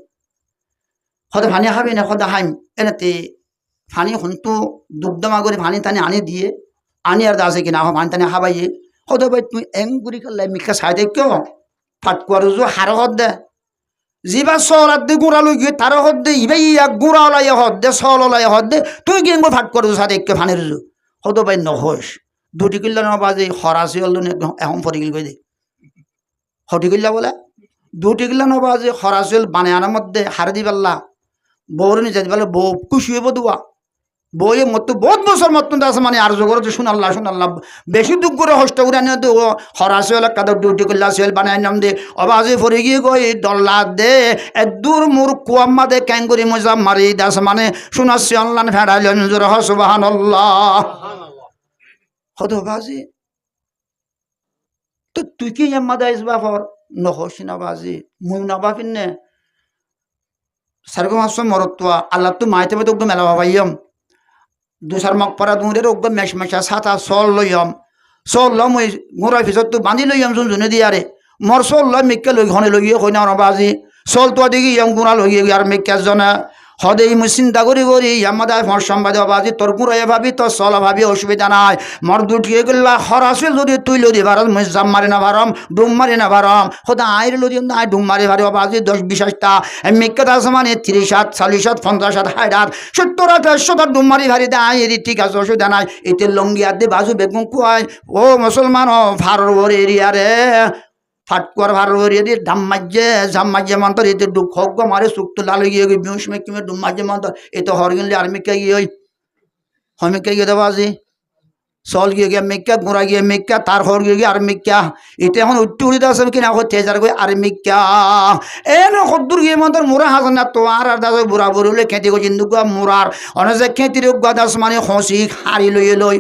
হদা ফানি খাবি না হদা হাইম এনেতে ফানি হন্তু দুগ্ধমা করে ফানি টানি আনি দিয়ে আনি আর দাসে কিনা ফানি টানি খাবাইয়ে হদা ভাই তুই এঙ্গুরি করলে মিকা চাই দে কিয় ফাটকুয়ার হার হদ দে যিবা চল আর দে গুড়া লই গিয়ে তার হদ দে ইবাই এক গুড়া ওলাই হদ দে চল ওলাই হদ দে তুই কি এঙ্গুর ফাটকুয়ার চাই দেখে ফানির হদা ভাই নহস দুটি কিল্লা নবাজে হরাসি হল এখন ফরি গিল কই দে হটি কিল্লা বলে দুটি কিল্লা নবাজে হরাসি হল বানে আনার মধ্যে হারে দি পাল্লা বউরে নিয়ে যাই বলে বউ খুশি হইব দুয়া বইয়ে মত বহুত বছর মতন আছে মানে আর জগর শুনাল্লাহ বেশি দুঃখ করে হস্ত করে আনি দে হরাসি হল কাদের ডিউটি করলে আসিল বানাই নাম দে অবাজে ফরি গিয়ে গই ডল্লা দে এদুর মোর কুয়াম্মা দে ক্যাঙ্গুরি মজা মারি দাস মানে শুনাচ্ছি অনলাইন ফেড়াইল নিজের হসবাহান্লাহ হতো বাজি তো তুই কি এম্মা দাইস বাফর নহসি না বাজি মুই না বাফিন নে সারগম আসম মরত্বা আল্লাহ তো মাইতে তো একদম মেলা বাবাইম দুসার মক পরা দুরের একদম মেশমেশা ছাতা চল লইম চল লম ওই গোড়া পিছত তো বান্ধি লইম জুনে দিয়ারে মর চল লই মিক্কে লই ঘনে লইয়ে কই না বাজি চল তো দেখি ইয়ম গুড়া লইয়ে আর মিক্কে জনে হদে মুই চিন্তা করি আমাদের মর সম্বাদ বাজি তোর গুড়াইয়ে ভাবি তোর চল ভাবি অসুবিধা নাই মর দুটিয়ে গেলা হরাসে যদি তুই লদি ভারম মুই জাম মারি না ভারম ডুম মারি না ভারম হদা আইর লদি নাই ডুম মারি ভারি বাজি 10-20টা মিক্কে দাস মানে 30-40 50 60 70 80 ডুম মারি ভারি দে আইরি ঠিক আছে অসুবিধা নাই এতে লঙ্গি আর দে বাজু বেগুন কুয়াই ও মুসলমান ও ভারর ওর এরিয়া রে ফাটকুয়ার ভার দিয়ে ডাম মাজ্যে মন্তর এতে দুঃখ মারে সুক্ত লাল গিয়ে বিউস মেকিমে ডুম মাজ্যে মন্তর এ তো হরগিনলে আর মিক্কা গিয়ে ওই হমিক্কা গিয়ে দেবো আজি চল গিয়ে মিক্কা গোড়া গিয়ে মিক্কা তার হর গিয়ে আর মিক্কা এটা এখন উঠতে উড়িতে আছে কিনা তেজার গিয়ে আর মিক্কা এ ন সদ্দুর গিয়ে মন্তর মোরা হাজার না তো আর দাস বুড়া বুড়ি হলে খেতে গো চিন্দু মোরার অনেক যে খেতির দাস মানে হসি হারি লই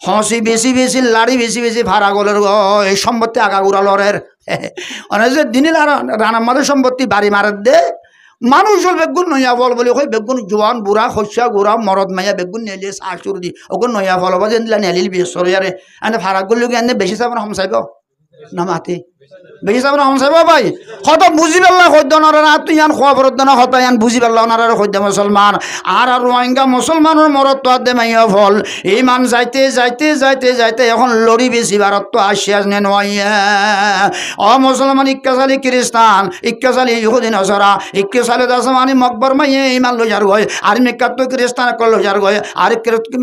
হসি বেশি লাড়ি বেশি ভাড়া গলের এই সম্পত্তি আগা গুড়া লরের অনেক যে দিনে রানার মাদের সম্পত্তি বাড়ি মারার দে মানুষ হল বেগুন নয়া ফল বলে কই বেগুন জোয়ান বুড়া শস্যা গুড়া মরদ মাইয়া বেগুন নেলে চাষুর দি ওগুন নয়া ফল হবা যেন নেলিল বেসর ইয়ারে এনে ভাড়া করলে এনে বেশি চাব না সমসাইব না মাতি বেশি চাব না সমসাইব ভাই হয়তো বুঝি পেলা সদ্য না তুই ইয়ান খোয়া ফরত না হয়তো ইয়ান বুঝি পেলা ওনার সদ্য মুসলমান আর রোহিঙ্গা মুসলমানের মরত তো আদে মাইয়া ফল ইমান যাইতে এখন লড়ি বেশি ভারত তো আসিয়া নে নয়া ও মুসলমান ইক্কা সালি খ্রিস্টান ইক্কা সালি ইহুদি নসরা ইক্কা সালি দাস মানে মকবর মাইয়ে ইমান লই যার গয় আর মিক্কাত তো খ্রিস্টান কল লই যার গয় আর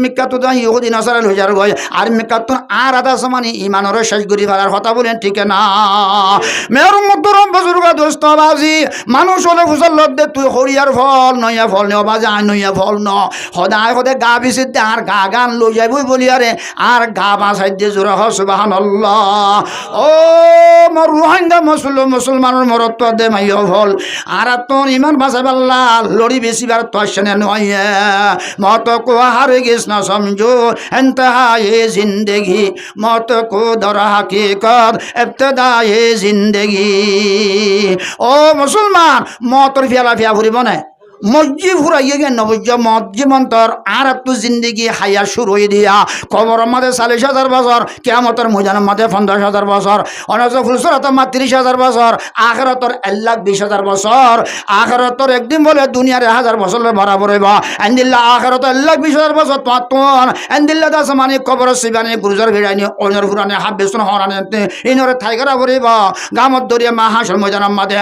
মিক্কাত তো ইহুদি নসরা লই যার গয় আর মিক্কাত তো আর আদা সমানি ইমানের শেষ গরি ফেলার কথা বলেন ঠিক না মেয়র মতরম বুজুর্গ দোস্ত বাজি মানুষ হলে ফুসল দে তুই হরিয়ার ফল নয়া ফল নেওয়া বাজে আয় নয়া ফল ন সদায় গা বিচিতে আর গা গান লই যাবই বলি আরে আর গা বাঁচাই দিয়ে জোরা সুবহানাল্লাহ ও মর রোহিঙ্গা মুসলমানের মরত্ব দে মাইয়া ফল আর তোর ইমান বাঁচাই পাল্লা লড়ি বেশিবার তো আসে নয় মত কো হার গেছ না সমঝো এন্তহা এ জিন্দগি মত কো দর হাকিকত ইবতদা এ জিন্দগি ও মুসলমান মতর ফিয়ালা ফিয়া ফুরিব না মজ্জি ফুরাইয়ে গে নবজ্জ মজ্জি মন্তর আর একটু জিন্দগি হাইয়া শুরু হয়ে দিয়া কবর মাঝে 40,000 বছর কেয়ামতের ময়দানের মাঝে 50,000 বছর অনজ ফুলসরাত 30,000 বছর আখিরাতর 1,20,000 বছর আখিরাতর একদিন বলে দুনিয়ার 1000 বছর বরাবর হইব আন্দিল্লা আখিরাত 1,20,000 বছর তোন আন্দিল্লা দাস মানে কবর সিবানি গুরজার ভিড়ানি অনর ফুরানি হাবেসন হরানি ইনরে থাইগরা বরিব গামত দরিয়া মা হাসর ময়দানের মাঝে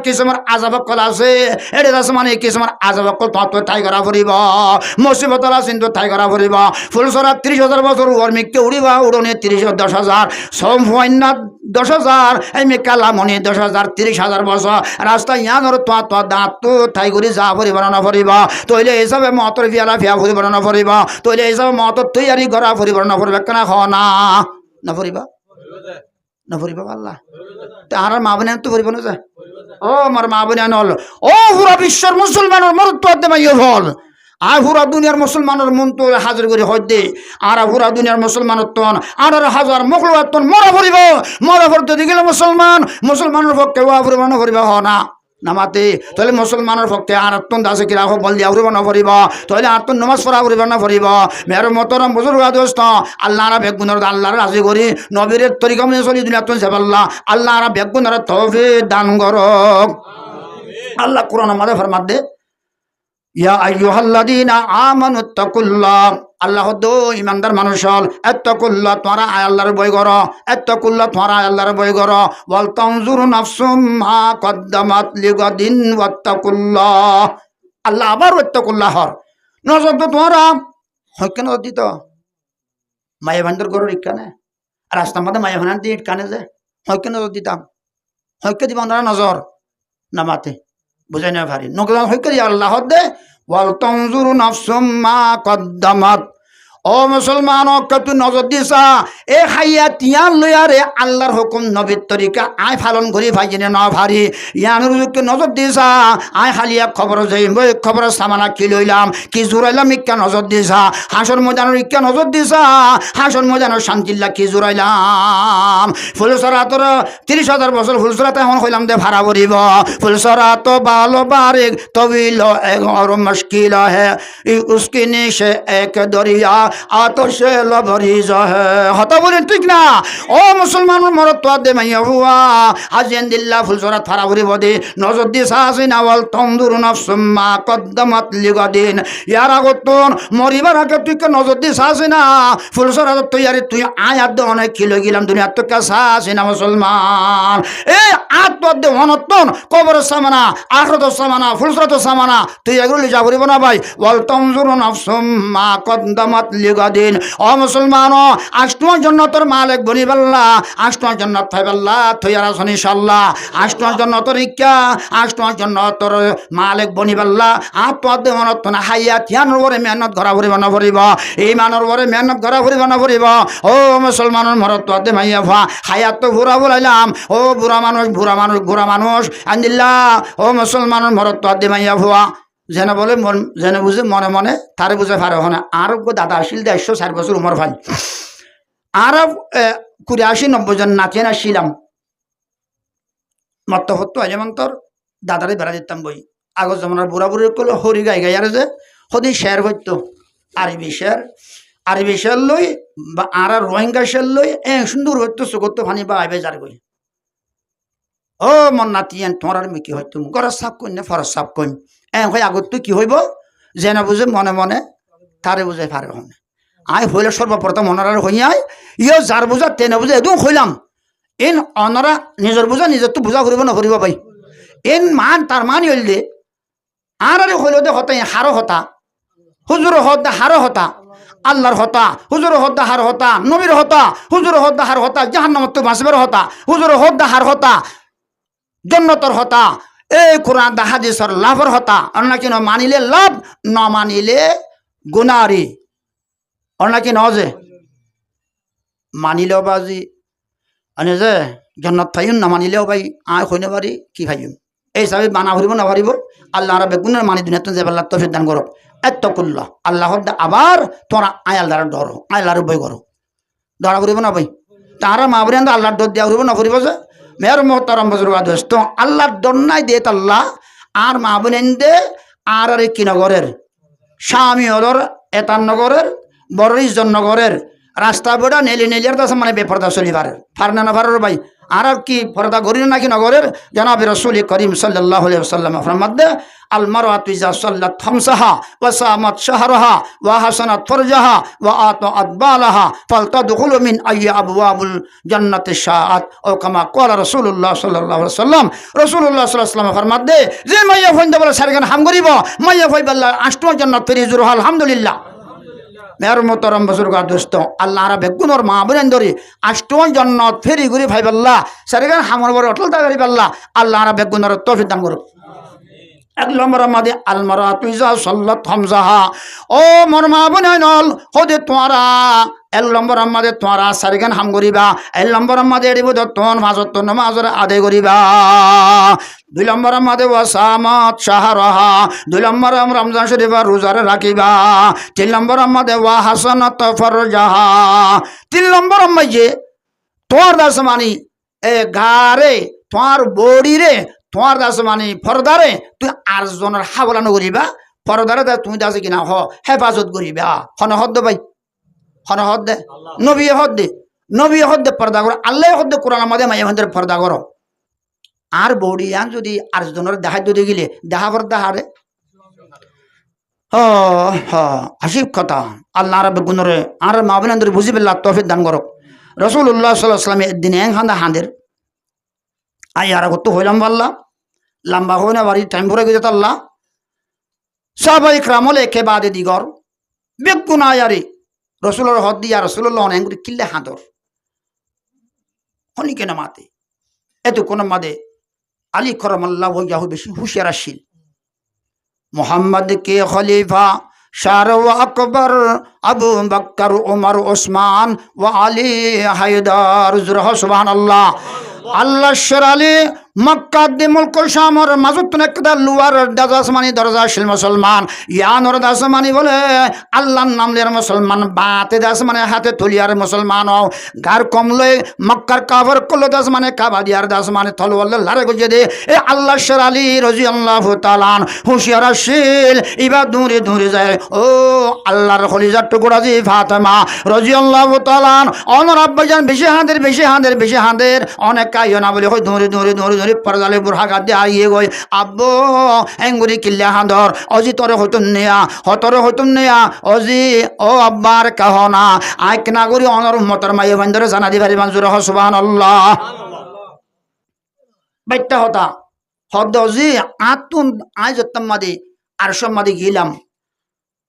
কিসমর আযাব কল আছে এডে দাস মানে কিছুমান আজাব অকল তত্ত্ব ঠাই করা ফুরিব মুসিবতলা চিন্তু ঠাই করা ফুরিব ফুলচৰা 30,000 বছর ওর মিকে উড়িবা উড়নে 10,000 সম্পূর্ণ 10,000 এই মিকা লামনি 10,000 30,000 বছর রাস্তা ইয়ানোর তত্ত্ব দাঁত ঠাই করে যা ফুরিব না ফুরিব তৈলে হিসাবে মতর ফিয়ালা ফিয়া ফুরিব না ফুরিব তৈলে হিসাবে মতর তৈয়ারি করা ফুরিব না ফুরিব কেনা হ না ফুরিবা না ফুরিব আল্লাহ আর মা বোনে তো ফুরিব না যায় ও আমার মা বোনে হল ও পুরা বিশ্বের মুসলমানের মরত্ব মাইয় ফল আর পুরা দুনিয়ার মুসলমানের মন তো হাজির করে হইতে আর পুরা দুনিয়ার মুসলমানের তন 18,000 মুখলুয়ার তন মরা ফুরিব মরা ফুরতে গেলে মুসলমানের পক্ষে ওয়া ফুরিব না ফুরিব হ না নামাতে তাহলে মুসলমানের পক্ষে আর আত্মন দাসে কিরা হোক বল দিয়া ফুরিব না ফুরিব তাহলে আত্মন নমাজ পড়া ফুরিব না ফুরিব মেয়ের মতরম বুজুর্গ দোস্ত আল্লাহরা বেগুনের আল্লাহর রাজি করি নবীর তরিকা মেনে চলি দুনিয়া তুন সেবাল্লাহ আল্লাহরা বেগুনের তৌফিক দান করক আল্লাহ কোরআন আমাদের ফরমাত দে ইয়া আইয়ুহাল্লাযীনা আমানুত্তাকুল্লাহ আল্লাহ দো ইমানদার মানুষ হল এত্তাকুল্লাহ তোমরা আল্লাহর ভয় করো এত্তাকুল্লাহ তোমরা আল্লাহর ভয় করো ওয়াল তানজুরু নাফসুম মা কদ্দামাত লিগাদিন ওয়াত্তাকুল্লাহ আল্লাহ আবার এত্তাকুল্লাহ নজর তো তোমরা হকেন দিত মায়া ভান্ডার গরুর ইকানে রাস্তার মধ্যে মায়া ভান্ডার দিয়ে ইটকানে যে হকেন দিতাম হকে দিব না নজর নামাতে বুঝাই না পারি নজর হকে দিয়ে আল্লাহ দে ওয়াল তানজুরু নাফসুম মা কদ্দামাত ও মুসলমান কত নজর দিছা এ খাইয়া তিয়ান লয়ারে আল্লাহর হুকুম নবীর তরিকা আয় পালন করি ভাইজনে ন ভারি ইয়ানুরকে নজর দিছা আয় খালিয়া খবর যাই খবর সামানা কি লইলাম কি জুরাইলাম ইক্কা নজর দিছা হাসর মজানোর ইক্কা নজর দিছা হাসর মজানোর শান্তিল্লা কি জুরাইলাম ফুলসরা তোর 30,000 বছর ফুলসরাতে এখন হইলাম দে ভাড়া ভরিব ফুলসরা তো বালো বারিক তবিল और मुश्किल है उसके नीचे एक दरिया आतशे लबरीज है हता बोले ठीक ना ओ मुसलमान मरत दे माइया हुआ आजिन दिल्ला फुलसरात फारावरी बदे नजर দি সাসিনা ওয়াল তমদুরু নাফসুম মা কদ্দামাত লিগাদিন ইয়ার আগতন মরিবার আগে তুই কে নজর দি সাসিনা ফুলসরাত তৈয়ারি তুই আয়াত দে অনেক কিলো গিলাম দুনিয়া তো কা সাসিনা মুসলমান এ আত দে অনতন কবর সামানা আখরাত সামানা ফুলসরাত সামানা তুই এগুলো যাবরি বনা ভাই ওয়াল তানজুরু নাফসুম মা কদ্দামাত লিগাদিন ও মুসলমান আষ্টম জান্নাতের মালিক বনিবাল্লাহ আষ্টম জান্নাত পাইবাল্লাহ থইয়ারা ইনশাআল্লাহ আষ্টম জান্নাতের ইক্কা আষ্টম জান্নাতের মালিক বনিবাল্লাহ আপদ মনত না হায়াত ইয়ানোর ওরে মেহনত করা পড়িব না পড়িব ঈমানের ওরে মেহনত করা পড়িব না পড়িব ও মুসলমানের মরত দে মাইয়া ভা হায়াত তো ঘুরা বলাইলাম ও বুড়া মানুষ আনদিল্লাহ ও মুসলমানের মরত দে মাইয়া ভুয়া যেন বলে যেন বুঝে মনে মনে তারে বুঝে পারে হনে আর দাদা আসিল 104 বছর উমর ভাই আর 89-90 জন নাচেন আসছিলাম মত হতো যেমন তোর দাদারে বেড়া দিতাম বই আগর জমানার বুড়া বুড়ি করলো হরি গাই গাই আর যে সদি শেয়ার হইতো আরবি শেয়ার লই বা আর রোহিঙ্গা শেয়ার লই সুন্দর হইতো চোখতো ফানি বা আইবে যার গই ও মন নাতিয়ান তোমার আর কি হইতো গরজ সাপ কইন না ফরজ সাপ কইন হয় আগত তুই কি হইব যেন বুঝে মনে মনে তারে বুঝে পারে হনে আই হইলে সর্বপ্রথম অনারার হইয়াই ইয়ে যার বুঝা তেনে বুঝে একদম হইলাম এন অনারা নিজের বুঝা নিজের তো বুঝা করিব না করিব ভাই এন মান তার মান হইল দে আর হইল দে হতা হারো হতা হুজুর হতা হারো হতা আল্লাহর হতা হুজুর হদ্দা হার হতা নবীর হতা হুজুর হদ্দা হার হতা জাহান্নামত তো বাঁচবার হতা হুজুর হদ্দা হার হতা জন্নতর হতা এই কোরআন দা হাদিসের লাভর হতা অন্য কিনা মানিলে লাভ ন মানিলে গুনারি অন্য কি নজে মানিলেও বাজি আনে যে জন্নত ফাইন না মানিলেও ভাই আয় হইনে পারি কি খাইম এই হিসাবে মানা ভরিব না ভরিব আল্লাহ আর বেগুনের মানি দুনিয়া যে আল্লাহ তৌফিক দান করো এত্তাকুল্লাহ আল্লাহ আবার তোরা আয়াল দ্বারা ডরো আয়ালার বই করো ডরা ভরিব না ভাই তারা মা বলেন আল্লাহর ডর দিয়া ভরিব না ভরিব যে মেয়ের মোহতারাম বুজুর্গ দোস্ত আল্লাহর ডর নাই দে আল্লাহ আর মা বোনেন দে আর কি নগরের স্বামী হলর এতান নগরের বড় ইজন নগরের রাস্তা বেড়া নেলি নেলিয়ার দাস মানে বেপরদা চলিবার ফার না ফার ভাই আর কি পর্দা করিল নাকি নগরের জনাবে রাসূল করিম সাল্লাল্লাহু আলাইহি ওয়াসাল্লাম ফরমাতে আল মারআতু ইযা সাল্লাত খামসাহা ওয়া সামাত শাহরাহা ওয়া হাসানাত ফারজাহা ওয়া আতাআত বালাহা ফালতাদখুলু মিন আইয়ি আবওয়াবুল জান্নাতি শাআত ও কামা ক্বালা রাসূলুল্লাহ সাল্লাল্লাহু আলাইহি ওয়াসাল্লাম রাসূলুল্লাহ সাল্লাল্লাহু আলাইহি ওয়াসাল্লাম ফরমাতে যে মাইয়া ফইন্দা বলে সারগান হাম করিব মাইয়া ফইবাল্লাহ আষ্টম জান্নাত ফেরিজুর আলহামদুলিল্লাহ মের মোহতরম বুজুর্গ দোস্ত আল্লাহ রা বেগুনর মা বলেন ধরি আষ্টম জান্নাত ফেরি ঘুরি ভাইবাল্লাহ সারগান হামর বড় অটল দাগারি পাল্লাহ আল্লাহ রা বেগুনর তৌফিক দান করুক এক নম্বর আমাদের আলমারাতু ইযা সাল্লাত খামসাহা ও মোর মা বোনেনল হদে তোরা এক নম্বর আমাদের তোরা সারিগান হাম করিবা এক নম্বর আমাদের এড়িব দত্তন মাঝত্ব নামাজের আদায় করিবা দুই নম্বর আমাদের ওয়াসামাত শাহরাহা দুই নম্বর রমজান শরীফ রোজারে রাখিবা তিন নম্বর আমাদের ওয়া হাসানাত ফারজাহা তিন নম্বর আমাই যে তোর দাস মানি এ গারে তোর বডি রে তোমার দাস মানে ফরদারে তুই আর জনের হাবলানো করিবা ফরদারে তুমি দাসে কিনা হেফাজত করিবা হদ দে ভাই হদ দে নবী হদ দে পর্দা করো আল্লাহ হদ দে কোরআন আমাদের মাইয়া মন্দির পর্দা করো আর বৌড়ি আন যদি আর জনের দেখা যদি গেলে দেখা পর দেখারে হাসিব কথা আল্লাহ রাব্বে গুণরে আর মা বোনেদের বুঝি পেল্লা তৌফিক দান করো রাসূলুল্লাহ সাল্লাল্লাহু আলাইহি ওয়াসাল্লাম একদিন হান্দা হাঁদের আই আর কত হইলাম বললা লম্বা হয় না বাড়ি টাইম ভরে গেছে আল্লাহ সবাই ক্রামলে একে বাদে দিগর বেগুন আয়ারে রসুলের হদ দিয়া রসুল্লাহ অনেক কিল্লে হাঁদর হনি কেন মাতে এত কোন মাদে আলী করমাল্লাহ ইয়াহু বেশি হুশিয়ার আসিল মোহাম্মদ কে খলিফা শার ওয়া আকবর আবু বকর উমর ওসমান ওয়া আলী হায়দার জুরহ সুবহানাল্লাহ আল্লাহ শর আলী মক্কা দি মুলক শামর মাজুত নেকদা লুয়ার দাসমানি দরজা শিল মুসলমান ইয়ানর দাসমানি বলে আল্লাহর নাম লের মুসলমান বাতে দাসমানে হাতে তুলিয়ার মুসলমান গার কমলে মক্কার কাফর কল দাসমানে কাবা দিয়ার দাসমানে থলওয়াল্লাহ লারে গজে দে এ আল্লাহ শর আলী রাদিয়াল্লাহু তাআলা হুশিয়ার আসিল ইবা দূরে দূরে যায় ও আল্লাহর খলিজার টুকরা জি ফাতেমা রাদিয়াল্লাহু তাআলা অনর আব্বাজান বেশি হাঁদের অনেক কাইও না বলে দূরে দূরে দূরে পরদালে বুড়া গাদে আইয়ে গই আব্বু এঙ্গুরি কিল্লা হাঁদর অজি তরে হতুন নেয়া অজি ও আব্বার কাহনা আইক নাগরি অনর উম্মতের মাইয়ে বান্দরে জানা দিবারি মঞ্জুর হ সুবহানাল্লাহ বাইটা হতা হদ অজি আতুন আজ তম্মাদি আর সম্মাদি গিলাম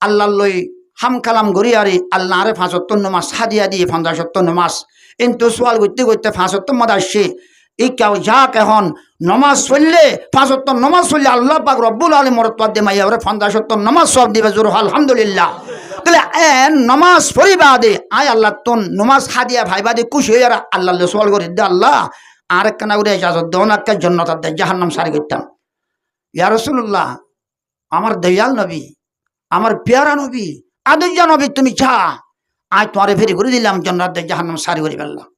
আল্লাহ লই হাম কালাম গরিয়ারি আল্লাহ আরে 75 মাস হাদিয়া দিয়ে 50 মাস কিন্তু সোয়াল করতে 75 মাস আসছে এই কেউ যাক এখন নমাজ পড়লে 75 নমাজ পড়লে আল্লাহ পাক রব্বুল আলামিন মরতবা দে মাইয়া 75 নমাজ সব দিবে জোর আলহামদুলিল্লাহ তাহলে নমাজ পড়িবা দে আয় আল্লাহ তোন নমাজ হাদিয়া ভাইবা দে খুশি হয়ে আল্লাহ সোয়াল করে দে আল্লাহ আর একখানা করে ইজাজত দেও না একটা জান্নাত দে জাহান্নাম সারি করতাম ইয়া রাসূলুল্লাহ আমার দয়াল নবী আমার প্যারা নবী আদর্যা নবী তুমি চা আয় তোমারে ফেরি করে দিলাম জান্নাত দে জাহান্নাম সারি করে ফেললাম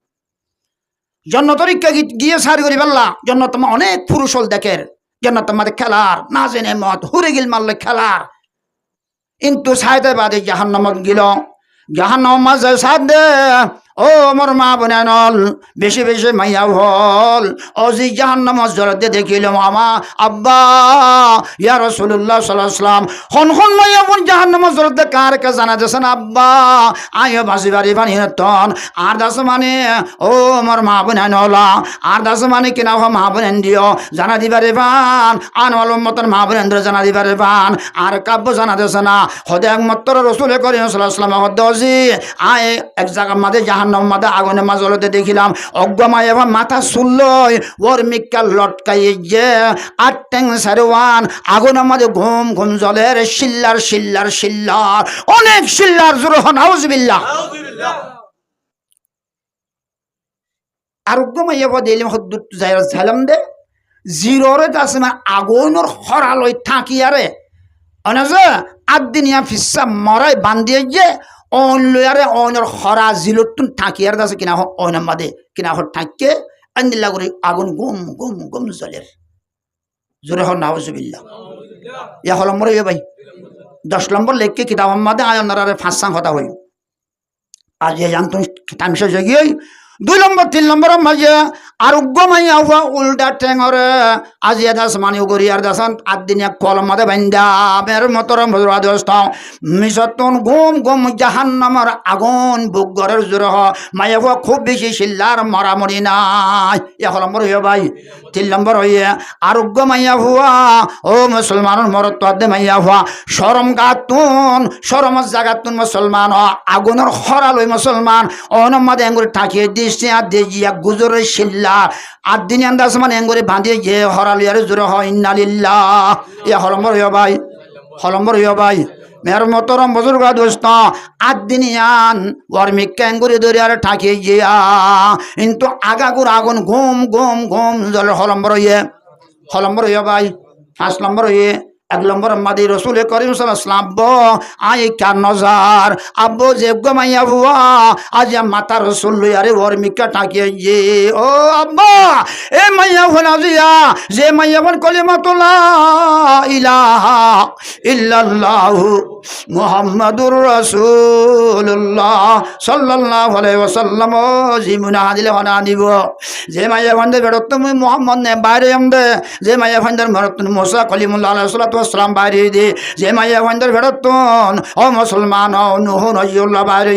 জন্নতরিকা গিয়ে সারি করি পাল্লা জন্নত অনেক পুরুষ হল দেখের জন্নত আমাদের খেলার না জেনে মত হুরে গিল মারলে খেলার কিন্তু সাইতে বাদে জাহান্নামত গিল জাহান্নাম মাঝে সাথ দে ও মোর মা বোনেনল বেশি মাইয়া হল অজি জাহান্নামত জরতে দেখিলাম আমা আব্বা ইয়া রাসূলুল্লাহ সাল্লাল্লাহু আলাইহি ওয়াসাল্লাম হন মাইয়া বোন জাহান্নামত জরতে কার কে জানা দেছেন আব্বা আয় বাসি বাড়ি বানি তন আর দাস মানে ও মোর মা বোনেনল আর দাস মানে কিনা হ মা বোনেন দিও জানা দিবারে বান আনওয়াল উম্মতের মা বোনেন্দ্র জানা দিবারে বান আর কাব্য জানা দেছে না হদে একমাত্র রাসূল করিম সাল্লাল্লাহু আলাইহি ওয়াসাল্লাম হদ অজি আয় এক জায়গা মাঝে জাহান্নামে আগুনে মাজলতে দেখিলাম অজ্ঞমায় এবার মাথা শুনলই ওর মিক্কাল লটকাই যে আর ট্যাং সারওয়ান আগুনের মাঝে ঘুম জলের শিল্লার অনেক শিল্লার জোর নাউজুবিল্লাহ আর অজ্ঞমায় এবার দিলাম হদ্দুত ঝালাম দে জিরোরে দাসমা আগুনের হরালই থাকিয়ারে অনেকে আদিনিয়া ফিসা মরাই বান্ধিয়ে যে অন লয়ারে অনের হরা জিলতুন ঠাকিয়ার দাসে কিনা অনের মাদে কিনা হর ঠাককে আন্দিল্লা করে আগুন গুম জলের জোরে হর নাউজুবিল্লাহ ইয়া হল মরে ভাই 10 নম্বর লেখকে কিতাব মাদে আয়নারে ফাঁসাং কথা হই আজ জানতুন টাইম শেষ হয়ে গিয়ে দুই নম্বর তিন নম্বরের মাঝে আরোগ্য মাইয়া হওয়া উল্টা ঠেঙরে আজিয়া দাস মানিও গরিয়ার দাসান আদিনিয়া কলম মাদে বান্ধা মের মতরম ভজরা দোস্ত মিশতন ঘুম ঘুম জাহান্নামের আগুন বুক ঘরের জোরে হ মাইয়া হওয়া খুব বেশি শিল্লার মরামরি নাই এক নম্বর হইয়া ভাই তিন নম্বর হইয়ে আরোগ্য মাইয়া হওয়া ও মুসলমানের মরত আদে মাইয়া হওয়া শরম গাতুন শরমত জাগাতুন মুসলমান আগুনের হরালই মুসলমান অনমাদে এঙ্গুরি ঠাকিয়ে দিচ্ছে আর দিয়ে গুজরের শিল্লা আর দিন আন্দাজ মানে এঙ্গুরি বাঁধিয়ে গিয়ে হরালিয়ার জোরে হয় ইন্নালিল্লাহ ইয়া হলম্বর হইয়া ভাই হলম্বর হইয়া ভাই মের মতরম বুজুর্গ দোস্ত আদিনিয়ান ওয়ার্মিক ক্যাঙ্গুরি ধরে আর ঠাকিয়ে গিয়া কিন্তু আগাগুর আগুন ঘুম ঘুম ঘুম জলের হলম্বর হইয়া ভাই 5 নম্বর হইয়ে 1 নম্বর মাদি রসুল করিম সাল্লাল্লাহু আই কার নজার আব্বু যে গমাইয়া বুয়া আজ মাতা রসুল আরে ওর মিকা টাকিয়ে যে ও আব্বা এ মাইয়া ফোন আজিয়া যে মাইয়া ফোন কলিমাতুল্লাহ ইলাহা ইল্লাল্লাহু মুহাম্মাদুর রাসূলুল্লাহ সাল্লাল্লাহু আলাইহি ওয়াসাল্লাম জিমুনা দিলে হনা দিব যে মাইয়া ফোন দে বেড়ত তুমি মুহাম্মদ নে বাইরে আমদে যে মাইয়া ফোন দর মরত মুসা কলিমুল্লাহ আলাইহিস সালাম বাইরে দে যে মাইয়া ফোন দর বেড়ত ও মুসলমান ও নূহ নজিউল্লাহ বাইরে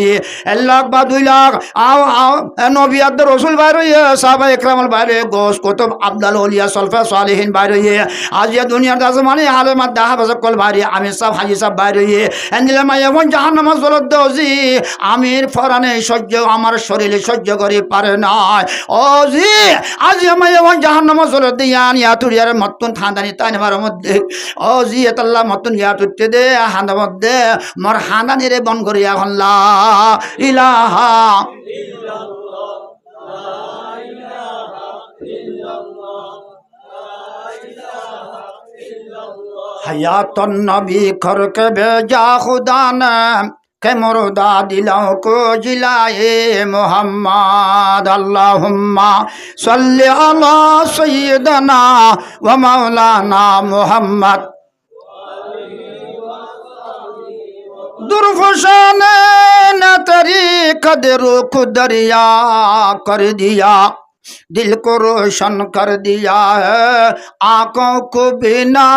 এক বা 2 লাখ আও আও নবী আদ রাসূল বাইরে সাহাবা ইকরামল বাইরে গোস কুতুব আব্দুল ওলিয়া সলফা সালেহিন বাইরে আজ এই দুনিয়ার জামানে আলেমাত দাহাবাজ কল বাইরে আমি সব হাজি সব বাইরে এন্দিলা মাইয়া ফোন জাহান্নাম জলত দজি আমির ফরানে সহ্য আমার শরীরে সহ্য করে পারে না ও জি আজ মাইয়া ফোন জাহান্নাম জলত দিয়ান ইয়াতুরিয়ার মতন খানদানি তাইনবার মধ্যে ও জি এতাল্লাহ মতন ইয়াতুতে দে হান্দার মধ্যে মোর হান্দানি রে বন করিয়া হন লা ইলাহা ইল্লাল্লাহ লা ইলাহা ইল্লাল্লাহ हयातन नबी खर के भेजा खुदा ने के मुर्दा दिलों को जिलाए मोहम्मद अल्लाहुम्मा सल्ली अला सय्यदना व मौलाना मोहम्मद दुर्फशाने न तेरी कदर को दरिया कर दिया दिल को रोशन कर दिया है आँखों को बिना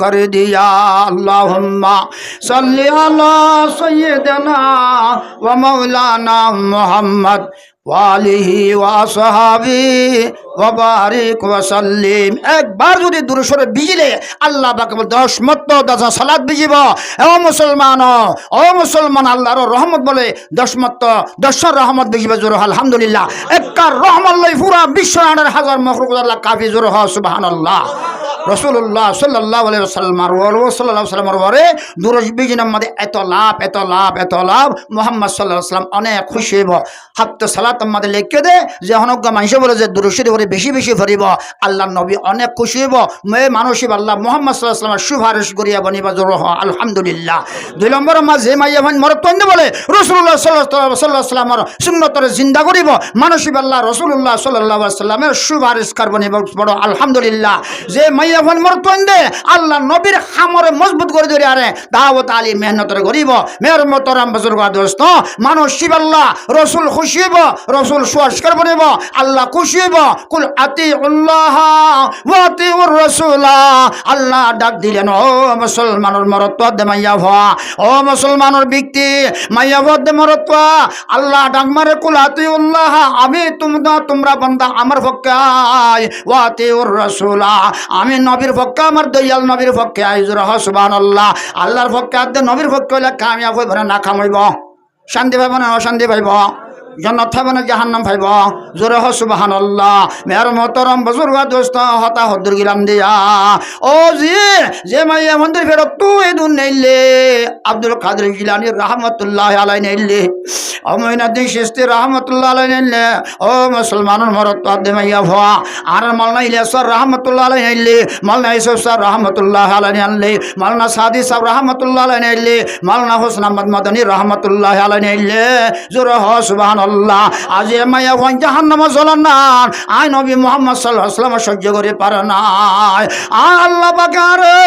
कर दिया अल्लाहुम्मा सल्ली अला सय्यदना व मौलाना मोहम्मद वालिही वा सहाबी व बारिक व सल्लिम एक बार যদি দুরূদ বিজিলে আল্লাহ পাক 10 মত 10 সালাত বিজিব ও মুসলমান আল্লাহর রহমত বলে 10 মত 10 রহমত বিজিব জোর আলহামদুলিল্লাহ একবার রহমত লই পুরা বিশ্বর হাজার মাখলুক আল্লাহ কাফি জোর সুবহানাল্লাহ রাসূলুল্লাহ সাল্লাল্লাহু আলাইহি ওয়াসাল্লাম ওরে দুরূদ বিজিনের মধ্যে এত লাভ মুহাম্মদ সাল্লাল্লাহু আলাইহি ওয়াসাল্লাম অনেক খুশি হইব হাত্ত সালাত আমাদের লিখে দে যে অনজ্ঞ মানুষ বলে যে দুরূদ শরীফ বেশি বেশি পড়িব আল্লাহর নবী অনেক খুশি হইব মে মানুষ আল্লাহ মুহাম্মদ সাল্লাল্লাহু আলাইহি ওয়াসাল্লামের সুপারিশ করিয়া বনিবা জোর আলহামদুলিল্লাহ 2 নম্বর মাঝে মাইয়া ভাই মরতন্দ বলে রাসূলুল্লাহ সাল্লাল্লাহু আলাইহি ওয়াসাল্লামের সুন্নতরে জিন্দা করিব মানুষ আল্লাহ রাসূলুল্লাহ সাল্লাল্লাহু আলাইহি ওয়াসাল্লামের সুপারিশ করবনিব বড় আলহামদুলিল্লাহ যে মাইয়া ভাই মরতন্দ আল্লাহ নবীর খামরে মজবুত করে ধরে আরে দাওয়াত আলী মেহনতরে করিব মের মতরাম বুজুর্গ দোস্ত মানুষ আল্লাহ রাসূল খুশি হইব রাসূল সুপারিশ করবনিব আল্লাহ খুশি হইব কুল আতিউল্লাহ ওয়া আতিউর রাসূল আল্লাহ ডাক দিলেন ও মুসলমানের মরত দে মাইয়া ভা ও মুসলমানের ব্যক্তি মাইয়া ভা দে মরত আল্লাহ ডাক মারে কুল আতিউল্লাহ আমি তোমরা বান্দা আমার পক্ষে আয় ওয়া আতিউর রাসূল আমি নবীর পক্ষে আমার দয়াল নবীর পক্ষে আয় জোরে সুবহানাল্লাহ আল্লাহর পক্ষে আদে নবীর পক্ষে হইলে কামিয়াব হইব না কামাইব শান্তি পাইব না অশান্তি পাইব জান্নাত পাইব না জাহান্নাম পাইব জোরে সুবহানাল্লাহ মের মহতরম বুজুর্গ দোস্ত হতা হদ্দুর গিলাম দিয়া ও জি যে মাইয়া মন্দির ফেরত তুই দুন নেইলে আব্দুল কাদের জিলানী রাহমাতুল্লাহ আলাইহি নেইলে ও মঈনুদ্দিন চিশতি রাহমাতুল্লাহ আলাইহি নেইলে ও মুসলমানের মরত দে মাইয়া ভা আর মাওলানা ইলিয়াস রাহমাতুল্লাহ আলাইহি নেইলে মাওলানা ইউসুফ স্যার রাহমাতুল্লাহ আলাইহি নেইলে মাওলানা সাদি সাহেব রাহমাতুল্লাহ আলাইহি নেইলে মাওলানা হোসেন আহমদ মাদানী রাহমাতুল্লাহ আলাইহি নেইলে জোরে সুবহান সুবহানাল্লাহ আজ এ মায়া ওয়ান জাহান্নামে জ্বলান না আই নবী মুহাম্মদ সাল্লাল্লাহু আলাইহি ওয়াসাল্লাম সহ্য করে পারে না আল্লাহ পাক আরে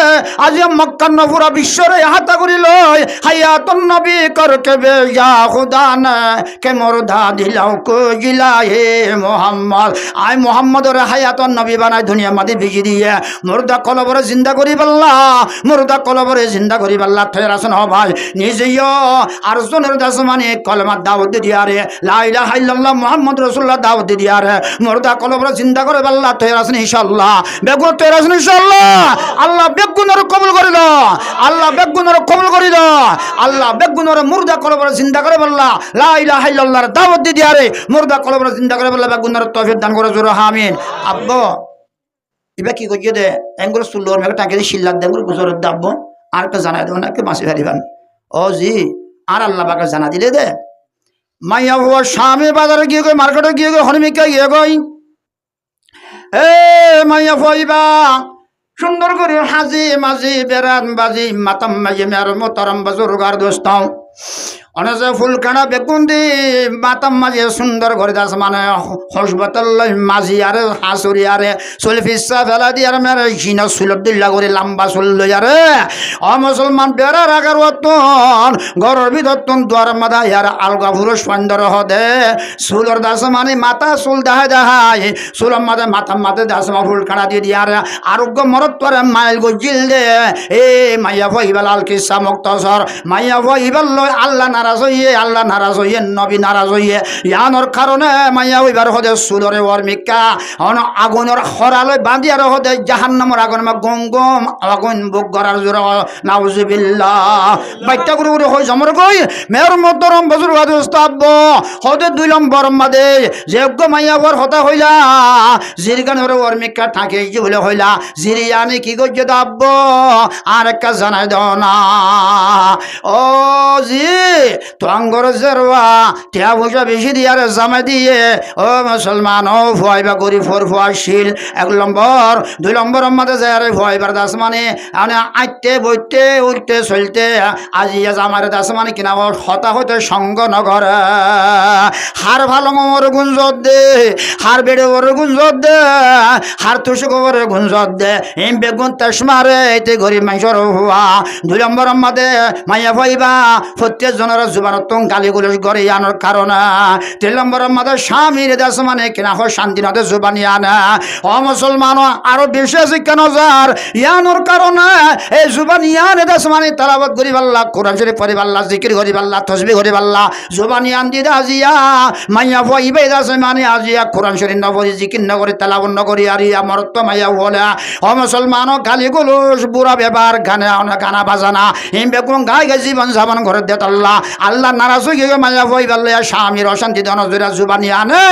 আজ মক্কা নপুরা বিশ্বরে হাতা করি লই হায়াতুন নবী করকে বেজা খুদা না কে মরদা দিলাও কো জিলা হে মোহাম্মদ আই মোহাম্মদর হায়াতুন নবী বানাই দুনিয়া মাদি ভিজি দিয়ে মুর্দা কলবরে জিন্দা করি বল্লা মুর্দা কলবরে জিন্দা করি বল্লা ফেরাসন হ ভাই নিজেও আর জনের দাসমানে কলমা দাওয়াত দিয়ারে লা ইলাহা ইল্লাল্লাহ মুহাম্মদ রাসূলুল্লাহ দাওয়াত দিয়ারে মুর্দা কলবরে জিন্দা করে বল্লা ফেরাসন ইনশাআল্লাহ বেগো ফেরাসন ইনশাআল্লাহ আল্লাহ বেগুনের কবুল করে দাও আল্লাহ বেগুনের কবুল করে দাও আল্লাহ বেগুনের মুর্দা কলবরে জিন্দা করে বল্লা লা ইলাহা ইল্লাল্লাহর দাওয়াত দিয়ারে মুর্দা কলবরে জিন্দা করে বল্লা বেগুনের তৌফিক দান করে জোরে আমিন আব্বু এবার কি করিয়ে দে এঙ্গুলো সুল্লোর মেঘে টাকে দিয়ে শিল্লার দেঙ্গুলো গুজরের দাব্বো আর কে জানাই দেবো না কে মাসি ফেরিবান ও জি আর আল্লাহ বাকে জানা দিলে দে মাইয়া হওয়া স্বামী বাজারে গিয়ে গই মার্কেটে গিয়ে গই হরমিকা গিয়ে গই এ মাইয়া ফইবা সুন্দর করে হাজি মাঝি বেড়ান বাজি মাতাম মাঝি মেয়ার মোতারাম বাজুরগার দোস্তাও অনেকে ফুল কাঁড়া বেগুন দি মাতাম মাঝে সুন্দর করে দাস মানে হসপাতাল মাঝি আরে হাঁসুরি আরে চুল ফিসা ফেলা দিয়ে আর মেরে ঝিনা চুলত দিল্লা করে লম্বা চুল লই আরে অ মুসলমান বেড়ার আগার অতন ঘরের ভিতর দুয়ার মাথা ইয়ার আলগা পুরুষ সুন্দর হদে চুলর দাস মানে মাথা চুল দেখায় দেখায় চুলর মাঝে মাথা দাস মা ফুল কাঁড়া দিয়ে দিয়ে আর আরোগ্য মরত তোরে মাইল গজিল দে এ মাইয়া ভইবাল আল কিসা মুক্তসর মাইয়া ভইবাল লই আল্লাহ নারাজ হইয়ে আল্লাহ নারাজ হইয়ে নবী নারাজ হইয়ে ইয়ানোর কারণে মাইয়া হইবার হদে সুলরে ওয়ারমিকা অন আগুনের খরালৈ বাঁধি আর হদে জাহান্নামের আগুন গম গম আগুন বুক গড়ার জোর নাউজুবিল্লাহ বাইটা করে করে হই জমর কই মেয়র মতরম বজুর ওয়াদস্তাব হদে 2 নম্বর মাদে যোগ্য মাইয়া ওর হতা হইলা জিরগানের ওয়ারমিকা ঠাকে যে বলে হইলা জিরিয়ানি কি গজ্জে দাব্ব আর একটা জানাই দাও না ও জি তোঙ্গর জেরওয়া টিয়া পয়সা বেশি দিয়ে আর জামা দিয়ে ও মুসলমান ও ভয়বা করি ফোর ফুয়াশীল 1 নম্বর 2 নম্বর মধ্যে যায় আরে ভয়বার দাস মানে আইতে বইতে উঠতে চলতে আজিয়া জামারে দাস মানে কিনা হতা হইতে সঙ্গ নগর হার ভালো মোর গুঞ্জত দে হার বেড়ে ওর গুঞ্জত দে হার তুষক ওর গুঞ্জত দে এম বেগুন তেসমারে এতে গরিব মানুষের হওয়া 2 নম্বর মধ্যে মাইয়া ভয়বা প্রত্যেক জনের জুবানত গালি গুলোস করে আনার কারণে 3 নম্বরের মধ্যে স্বামীর দাস মানে কিনা হয় শান্তি নদে জুবানি আনে ও মুসলমান আরো বেশি আছে কেন যার ইয়ানোর কারণে এই জুবানি আনে দাস মানে তালাবাত গরিব আল্লাহ কোরআন শরীফ পড়ি আল্লাহ জিকির গরিব আল্লাহ তসবিহ গরিব আল্লাহ জুবানি আন দি আজিয়া মাইয়া ভইবে দাস মানে আজিয়া কোরআন শরীফ নবরি জিকির নগরি তালাবন নগরি আর আমার তো মাইয়া বলে ও মুসলমান গালি গুলোস বুড়া ব্যবহার গানা বাজানা হিম বেগুন গায়ে গায়ে জীবন যাপন করে দেত আল্লাহ আল্লাহ নারাজ হয়ে গিয়ে মাইয়া ভইবার স্বামীর অশান্তি দনজুরা জুবানি আনে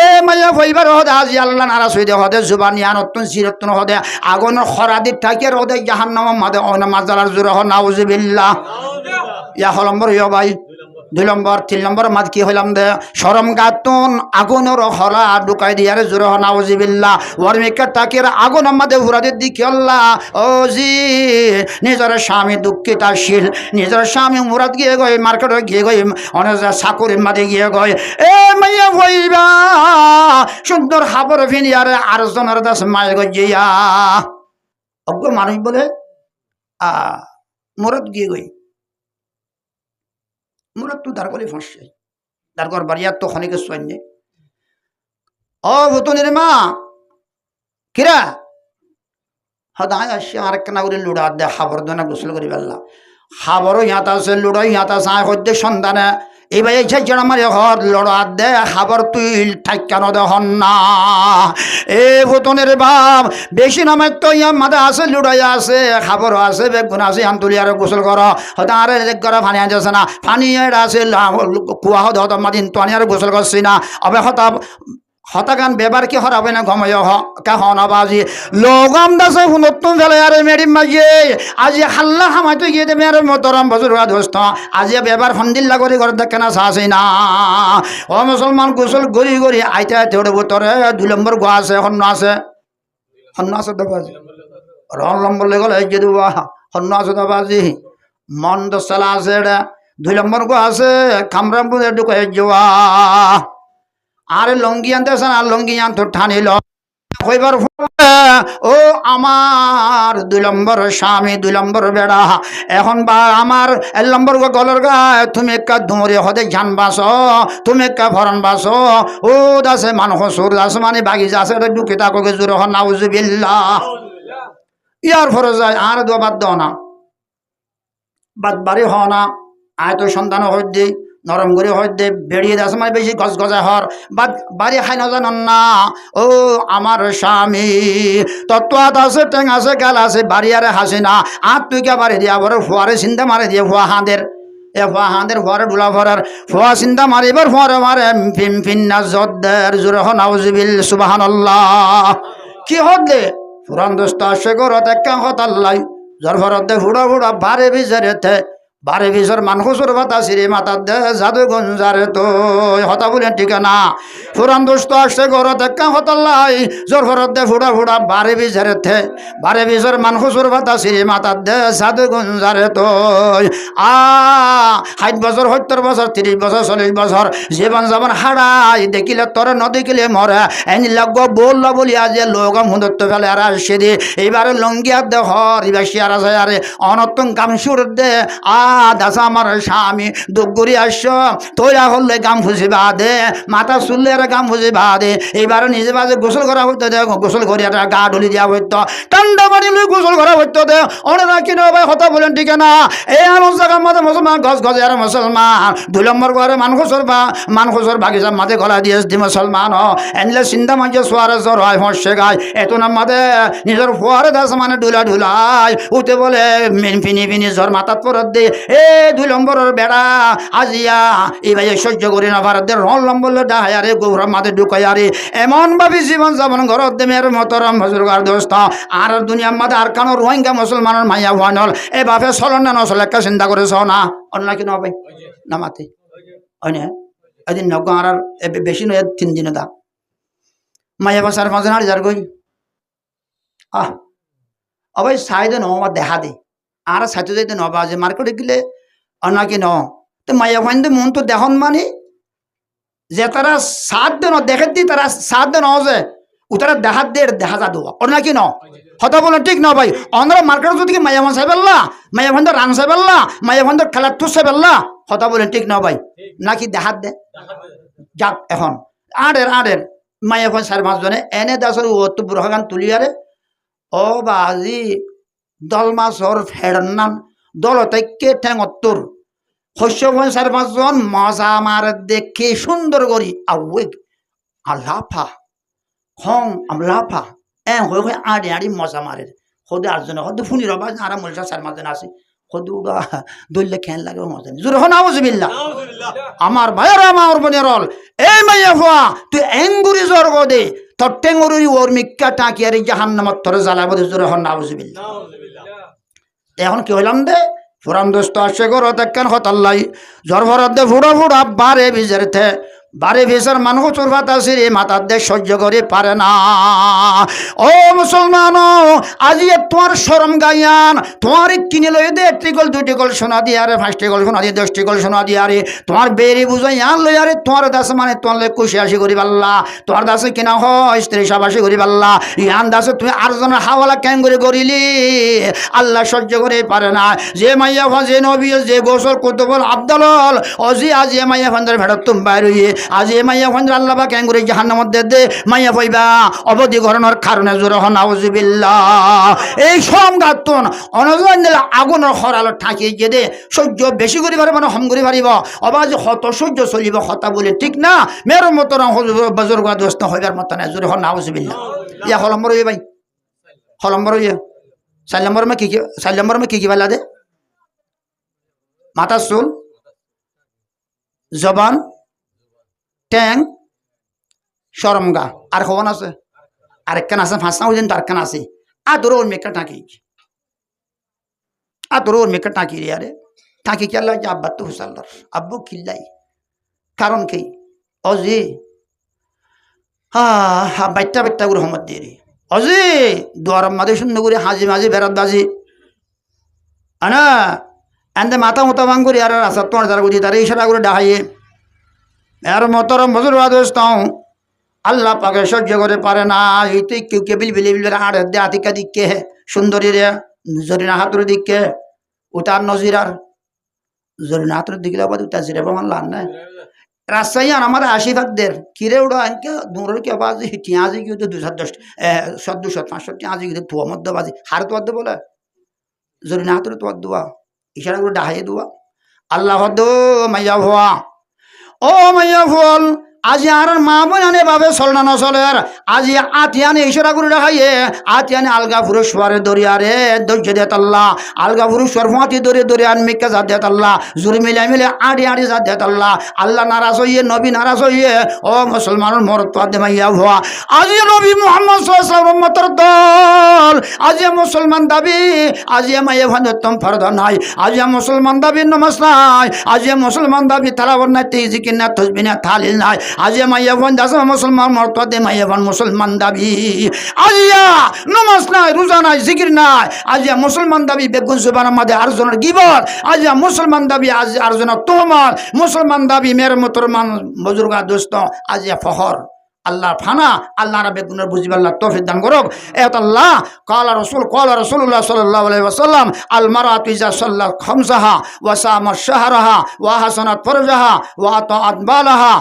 এ মাইয়া ভইবার হদে আজি আল্লাহ নারাজ হয়ে দে হদে জুবানি আনতন চিরতন হদে আগুনের খরাদির থাকে হদে জাহান্নাম মাদে অন মাজালার জুরা হ নাউজুবিল্লাহ ইয়া নম্বর ইয়া ভাই 2 নম্বর 3 নম্বর মাদ কি হইলাম দে শরম গাতুন আগুনের খরা ঢুকাই দিয়ারে জুরা হ নাউজুবিল্লাহ ওয়ারমিকা তাকের আগুন আমাদের হুরাদের দিকে আল্লাহ ও জি নিজের স্বামী দুঃখিতাশীল নিজের স্বামী মুরাদ গিয়ে গই মার্কেটে গিয়ে গই অনেক চাকরির মাঝে গিয়ে গই এ মাইয়া ভইবা সুন্দর হাবর ফিনিয়ারে আর জনের দাস মাইল গজিয়া অজ্ঞ মানুষ বলে মুরাদ গিয়ে গই মুরাদ তো দাঁড় করে ফাঁসছে দাঁড় কর বাড়িয়ার তো খনিকের সৈন্যে ও ভুতনের মা কিরা হদায় আসছে আর কেনা করে লুড়া দে খাবার দোনা গোসল করি বেল্লা খাবারও ইয়াত আছে লুড়াই ইয়াত আছে সদ্য সন্ধানে এইবার এই ছেড়ে আমার ঘর লড়া দে খাবার তুই ঠাইকানো দে হন না এ ভুতনের বাপ বেশি নামে তো ইয়া মাদা আছে লুড়াই আছে খাবারও আছে বেগুন আছে আন তুলি আর গোসল কর হয়তো আর ঘরে পানি আনছে না পানি আছে কুয়া হদ হত মাদিন তো আনি আর গোসল করছি না অবে হতা হতাগান বেবার কি হরাবে না ঘময় কে হনবাজি লগম দাসে হুনতুন ফেলে আরে মেডিম মাঝিয়ে আজি হাল্লা হামাইতে গিয়ে দেবে আর মতরম বজুর দোস্ত আজি বেবার ফন্দিল্লা করে ঘর দেখে না সাহসি না ও মুসলমান গোসল গড়ি গড়ি আইতে আইতে ওটা বোতরে 2 নম্বর গোয়া আছে হন্য আছে দেবাজি রং নম্বর লেগল এই যে দুয়া হন্য আছে দেবাজি মন্দ চালা আছে এটা 2 নম্বর গো আছে খামরামপুরে ঢুকে যাওয়া আর লঙ্গি আনতেছেন আর লঙ্গি আনতো ঠানিল কইবার ও আমার 2 নম্বর স্বামী 2 নম্বর বেড়া এখন বা আমার 1 নম্বর গলর গায় তুমি একটা ধুমরে হদে জান বাস তুমি একটা ফরন বাস ও দাসে মানুষ সুর দাস মানে বাগিচা আছে ঢুকে তাকে জোর হ নাউজুবিল্লাহ ইয়ার ফরে যায় আর দো বাদ দাও না বাদ বাড়ি হ না আয় তো সন্তান হয়ে দে নরম করে হয়ে দে বেরিয়ে দেয় মানে বেশি গজ গজা হর বাদ বাড়ি খাই না জানন না ও আমার স্বামী তত্ত্বাত আছে টেং আছে গাল আছে বাড়ি আরে হাসি না আর তুই কে বাড়ি দিয়া বড় ফোয়ারে চিন্তা মারে দিয়ে ফোয়া হাঁদের এ ফোয়া হাঁদের ফোয়ারে ডুলা ফোয়ার ফোয়া চিন্তা মারিবার ফোয়ারে মারে ফিম ফিন্না জদ্দের জোরে হ নাউজুবিল সুবহানাল্লাহ কি হদলে ফুরান দোস্ত আসে গরত একা হতাল্লাই জর ফরতে ফুড়া ফুড়া বারে বিজরেতে বারে বিজর মানহুসুর বাতা সিরে মাতা দে জাদু গঞ্জারে তো হতা বলেন ঠিকানা ফুরান দোস্ত আসে গরত একা হতাল্লাই জর ফরতে ফুড়া ফুড়া বারে বিজরেতে বারে বিজর মানহুসুর বাতা সিরে মাতা দে জাদু গঞ্জারে তো 60 বছর 70 বছর 30 বছর 40 বছর জীবন যাবন হাড়াই দেখিলে তোর নদেখিলে মরে এনি লাগব বললা বলি আজ লোক হুন্দত্ব ফেলে আর আসে দে এইবারে লঙ্গিয়া দে হর ইবাসি আর আছে আরে অনতন গাম সুর দে দাসা আমার স্বামী দুগুরি আস তৈরা হলে গাম ফুসি বাদে মাথা চুললে আর গাম ফুসি বাদে এইবারে নিজে বাজে গোসল করা হইতো দে গোসল করি একটা গা ঢুলি দেওয়া হইতো ঠান্ডা পানি লই গোসল করা হইতো দে অনেরা কিনা ভাই কথা বলেন ঠিক না এই আমার জায়গার মধ্যে মুসলমান গজ গজে আর মুসলমান 2 নম্বর ঘরে মানখোসর বাগিচার মাঝে গলা দিয়ে দি মুসলমান এনলে চিন্তা মাঝে সোয়ারে জ্বর হয় হর্ষে গায় এত নাম মাঝে নিজের ফোয়ারে দাস মানে ঢুলাই উঠে বলে ফিনি ফিনি জ্বর মাথাত পরত দে এ 2 নম্বরের বেড়া আজিয়া এই ভাই সহ্য করি না ভারত দে রল নম্বর ডাহাই আরে গৌরব মাঝে ঢুকাই আরে এমন ভাবি জীবন যাপন ঘরত দে মেয়ের মতরম হজুরগার দোস্ত আর দুনিয়ার মাঝে আর কানো রোহিঙ্গা মুসলমানের মাইয়া হওয়ানল এ বাপে চলন না নচল একটা চিন্তা করেছ না অন্য কি নবে না মাতে হয় না এদিন নগ আর বেশি নয় 3 দিনে দা মাইয়া বাসার মাঝে আর যার গই অবৈ সাইডে নবা দেখা দে আর সাইতে যাইতে নবা যে মার্কেটে গেলে অন্য কি ন তো মাইয়া ফাইন্দে মন তো দেখুন মানে যে তারা 7 দিন দেখে দি তারা 7 দিন যে উতারা দেখাত দে দেখা যা দেওয়া অন্য কি ন হতা বলে ঠিক না ভাই অন্ধ্র মার্কেট যদি মাইয়া মান সাইবেল্লা মাইয়া ফাইন্দ রাং সাইবেল্লা মাইয়া ফাইন্দ খেলা তু সাইবেল্লা হতা বলে ঠিক না ভাই নাকি দেখাত দে যাক এখন আড়ের মাইয়া ফাইন 4-5 জনে এনে দাসর ও তো বুড়াগান তুলিয়ারে ও বাজি দল মাছর ফেড়ন নাম দল থেকে ঠেঙত্তর শস্য ফাইন 4-5 জন মজা মার দেখে সুন্দর করি আউক আলাফা খং আমলাফা হয়ে হয়ে আড়ি মজা মারে সদে 8 জন সদে ফুনি রবা আর মলসা 4-5 জন আছে সদু দললে খেন লাগে মজা জোর হন নাউজুবিল্লাহ আমার ভাইয়ের আমার বোনের এই মাইয়া ফুয়া তুই এঙ্গুরি জ্বর দে তোর টেঙ্গুরি ওর মিক্কা টাকিয়ারি জাহান্নামত তোর জ্বালাব দে জোর হন নাউজুবিল্লাহ এখন কি হইলাম দে ফুরান দোস্ত আসে গর দেখেন হতাল্লাই জ্বর ভরত দে ফুড়া বারে বিজেরতে বারে ভিসার মানুষ চুরভাত আসিরে মাতার দেশ সহ্য করে পারে না ও মুসলমান আজি তোমার শরম গাইয়ান তোমার কিনে লই দে 1 গল 2 গল সোনা দিয়ে আরে 5 গল সোনা দিয়ে 10 গল সোনা দিয়ে আরে তোমার বেরি বুঝাই আন লই আরে তোমার দাস মানে তোমার খুশি আসি করি পাল্লা তোমার দাসে কিনা হয় স্ত্রী সাবাসী করি পাল্লা ইয়ান দাসে তুমি আরজনের হাওয়ালা কেন করে করিলি আল্লাহ সহ্য করে পারে না যে মাইয়া যে নবী যে গোসল কুতুবুল আব্দুল অজি আজি মাইয়া ফান্দার ভেড়ত তুম বাইর হইয়ে আজ এ মাইয়া ফান্দার আল্লাহ বা কেন করে জাহান্নামত দে মাইয়া পাইবা অবধি ঘরনের কারণে জোর হন নাউজুবিল্লাহ এই সংঘাতন অনজন আগুনের হরাল ঠাকিয়ে যে দে সহ্য বেশি করে পারে মানে হম করে পারিব অবাজ হত সহ্য চলিব হতা বলে ঠিক না মেয়ের মতো বজর গা দোস্ত হইবার মতো না জোর হন নাউজুবিল্লাহ ইয়া হলম্বর হইয়ে ভাই হলম্বর হইয়ে 4 নম্বর में কি 4 নম্বর में কি বালা দে মাথা চুল জবান ট্যাং শরমগা আর খবন আছে আরেকখান আছে 5 না ওই আরেকখান আছে আদর ওর মেকা টাকি আদর ওর মেকা টাকি রে আরে টাকি কি আল্লাহ আব্বা তো হুসাল্লার আব্বু খিল্লাই কারণ কি অজি বাইটা করে রহমত দিয়ে রে অজি দুয়ার মাঝে শূন্য করে হাজি মাঝি বেড়াত বাজি আনা এনতে মাথা মতো ভাঙ করি আর রাস্তা তোমার যারা বুঝি তারা ইশারা করে ডাহাইয়ে এর মতরম বজুর বাদস্তাও আল্লাহ পাকে সহ্য করে পারে না। এই তুই কেউ কে বিল আর দে আতিকা দিককে সুন্দরী রে জরিনা হাতুর দিককে উতার নজিরার জরিনা হাতুর দিকে আবার উতার জিরে বামান লান না রাজশাহী আর আমার আশীর্বাদদের কিরে উড়ো আনকে দূরের কে বাজি টিয়াজি কি 210 আজি কিন্তু তুয়া মধ্য বাজি হার তোয়ার দে বলে জরিনা হাতুর তোয়ার দোয়া ইশারা করে ডাহাইয়ে দোয়া আল্লাহ দো মাইয়া ভোয়া ও মাইয়া ফল আজি আর মা বোনে ভাবে চল না চলে আর আজি আতিয়ানে ইশারা করে দেখাইয়ে আতিয়ানে আলগা ফুরুষরে দরিয়ারে দৈর্য দে তাল্লা আলগা ফুরুষর ফাঁতি দরিয়া আনমিকে যা দে তাল্লা জুরি মিলে আড়ি যা দে তাল্লা আল্লাহ নারাজ হইয়ে নবী নারাজ হইয়ে ও মুসলমানের মরত দে মাইয়া ভুয়া আজি নবী মুহাম্মদ সাল্লাল্লাহু আলাইহি ওয়াসাল্লামের দল আজি মুসলমান দাবি আজি মাইয়া ভান্ডতম ফরদ নাই আজি মুসলমান দাবি নমাজ নাই আজি মুসলমান দাবি তালাওয়াত নাই জিকির না তাসবিহ না তাহলিল নাই আজিয়া মাইয়া বোন দাস মুসলমান মর্তদে মাইয়া বোন মুসলমান দাবি আজিয়া নামাজ নাই রোজা নাই জিকির নাই আজিয়া মুসলমান দাবি বেগুন জবান মধ্যে আরজনের গিবত আজিয়া মুসলমান দাবি আজ আরজনের তোহমত মুসলমান দাবি মের মুসলমান বুজুর্গা দোস্ত আজিয়া ফখর আল্লাহ ফানা আল্লাহ রাবে গুনার বুঝিব আল্লাহ তৌফিক দান করুক এত আল্লাহ কালা রাসূলুল্লাহ সাল্লাল্লাহু আলাইহি ওয়াসাল্লাম আল মারাতু ইজা সাল্লাত খামসাহা ওয়া সামাত শাহরাহা ওয়া হাসানাত ফরজাহা ওয়া আতাআত বালাহা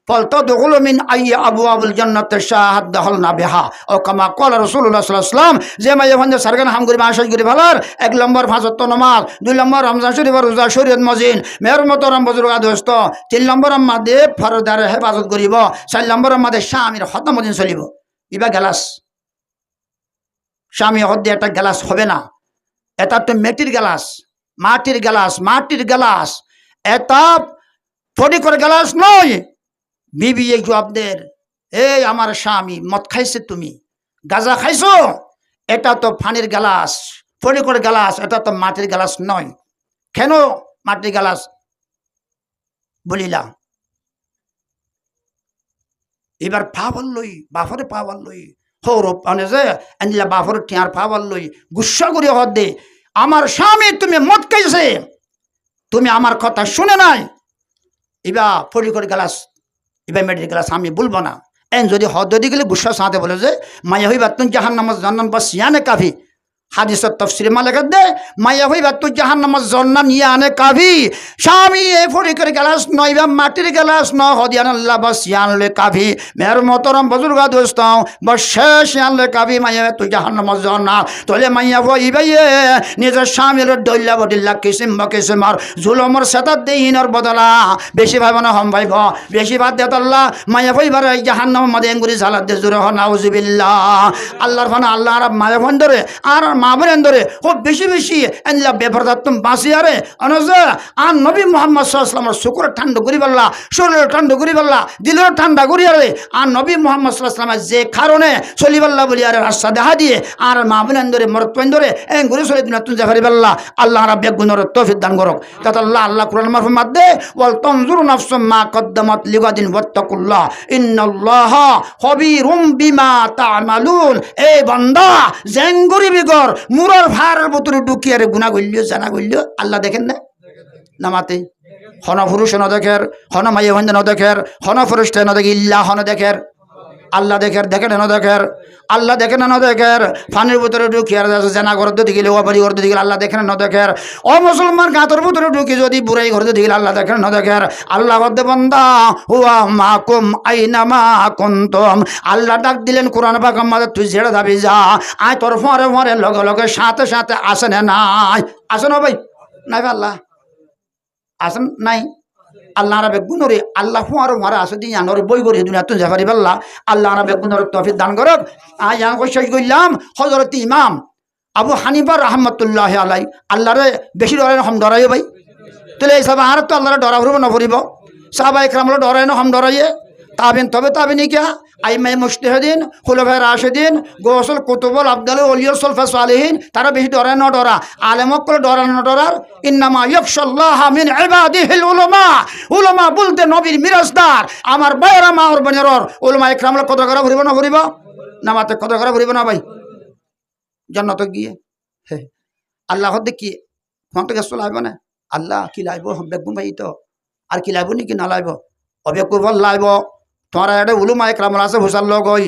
فلتدخل من أي أبواب الجنة شاهد دخلنا بها أو كما قال رسول الله صلى الله عليه وسلم যে মাইয়া ভান্ডা সারগান হাম করি মাসাজ করি ভালার 1 নম্বর 5 নামাজ 2 নম্বর রমজান শরীফ আর রোজা শরীয়ত মজিন মের মতরম বুজুর্গ দোস্ত 3 নম্বর আমাদে ফরদার হেফাজত করিব 4 নম্বর আমাদে স্বামীর খতম মদিন চলিব ইবা গ্লাস স্বামী হদ্দে একটা গ্লাস হবে না এটা তো মাটির গ্লাস এটা ফটি করে গ্লাস নয় বিবি এই জবাবদের এই আমার স্বামী মদ খাইছে তুমি গাঁজা খাইছো এটা তো পানির গ্লাস ফটিকর গ্লাস এটা তো মাটির গ্লাস নয় কেন মাটির গ্লাস বলিলা এবার পাওয়ার বাফরে পাওয়ার সৌরভ মানে যে আনিলা বাফর টিয়ার পাওয়ার গুসা করে হদ দে আমার স্বামী তুমি মদ খাইছে তুমি আমার কথা শুনে নাই এবা ফটিকর গ্লাস এবার মেডিকেল ক্লাস আমি বলবো না এন যদি হদি গেলে গুসা সাথে বলে যে মাইয়া হইবা তুই জাহান্নামাজ জান্নান বা সিয়ানে কাফি হাদিসের তফসিরে মালেকাত দে মাইয়া হইবা তুই জাহান্নামাজ জান্নান ইয়ানে কাফি স্বামী এ ফরিকের গ্লাস নয় বা মাটির গ্লাস ন হদিয়ান আল্লাহ বা সিয়ানলে কাফি মের মতরম বুজুর্গ দোস্ত বা শেষ ইয়ানলে কাফি মাইয়া তুই জাহান্নামাজ জান্নাত তোলে মাইয়া হইবাই নিজের স্বামীর দইল্লা বদিল্লা কিসিম আর জুলমর সেতার দেহিনর বদলা বেশি ভাইব না হম ভাইব বেশি ভাত দেত আল্লাহ মাইয়া হইবার জাহান্নাম মধ্যে এঙ্গুরি ঝালাত দে জুরে হ নাউজুবিল্লাহ আল্লাহর ফানা আল্লাহ আর মায়া বন্ধরে আর মা বোন ধরে খুব বেশি এনলা বেফরদাত্তম বাঁচি আরে অনজা আর নবী মুহাম্মদ সাল্লাল্লাহু আলাইহি ওয়াসাল্লাম শুকর ঠান্ডা করি বললা শরীর ঠান্ডা করি বললা দিলের ঠান্ডা করি আরে আর নবী মুহাম্মদ সাল্লাল্লাহু আলাইহি ওয়াসাল্লাম যে কারণে চলি বললা বলি আরে রাস্তা দেখা দিয়ে আর মা বোন ধরে মরতপেন ধরে এ ঘুরে চলে দিন তুই জাফারি বললা আল্লাহ রাব্বুল গুনর তৌফিক দান করুক তা আল্লাহ কুরআন মারফত মাদে ওয়াল তানজুরু নাফসুম মা কদ্দামাত লিগাদিন ওয়াত্তাকুল্লাহ ইন্নাল্লাহা খবীরুম বিমা তা'মালুন এ বান্দা জেঙ্গুরি বিগর মুরার ভাড়ের ভিতরে ঢুকিয়ে আরে গুনাহ করলিও জানা করলিও আল্লাহ দেখেন না নামাতে হন পুরুষ ন দেখের হন মাইয়া বন্ধ ন দেখের হন পুরুষ ন দেখে ইল্লা হন দেখের আল্লাহ দেখেন ন দেখের আল্লাহ দেখেন ন দেখের পানির ভিতরে ঢুকিয়ে জানা করতে দিলে ও বাড়ি করতে দিলে আল্লাহ দেখেন ন দেখের ও মুসলমান গাঁতর ভিতরে ঢুকি যদি বুড়াই করতে দিলে আল্লাহ দেখেন ন দেখের আল্লাহ বদ্দে বন্দা হুয়া মাকুম আইনা মা কুনতুম আল্লাহ ডাক দিলেন কোরআন পাক আমাদের তুই ছেড়ে যাবি যা আয় তোর ফরে লগে সাথে আসেন নাই আসেন ভাই নাই আল্লাহ আসেন নাই আল্লাহ রাবে গুনরে আল্লাহ ফুয়ার মারা আসে দিন আনরে বই করে দুনিয়া তুই জাফারি বললা আল্লাহ রাবে গুনরে তৌফিক দান করুক আজ আমি শেষ করলাম হযরত ইমাম আবু হানিফা রাহমাতুল্লাহি আলাইহি আল্লাহরে বেশি ডরাই না হম ডরাই ভাই তাহলে এই সব আর তো আল্লাহরে ডরা ফুরব না ফুরিব সাহাবায়ে কেরামরে ডরাই না হম ডরাইয়ে তাবিন কিয়া আইমায়ে মুজতাহিদিন খুলাফায়ে রাশিদিন গৌসুল কুতুবুল আফদাল ওলিয়া সুলফা সালেহিন তারা বেশি ডরে না ডরা আলেমক করে ডরা না ডরার ইন্নামা ইয়াখশাল্লাহা মিন ইবাদিহিল উলামা বলতে নবীর মিরাসদার আমার বাইরা মা ওর বোনের উলামা ইকরামলে কত করা ভরিব না মাতে কত করা ভরিব না ভাই জান্নাতে গিয়ে আল্লাহ দেখিয়ে ফোন থেকে চলাইব না আল্লাহ কি লাইব বেগুন ভাই তো আর কি লাইব নাকি না লাইব অবেকুফল লাইব তোমার একটা উলুমা একরামল আছে হুসার লগ হই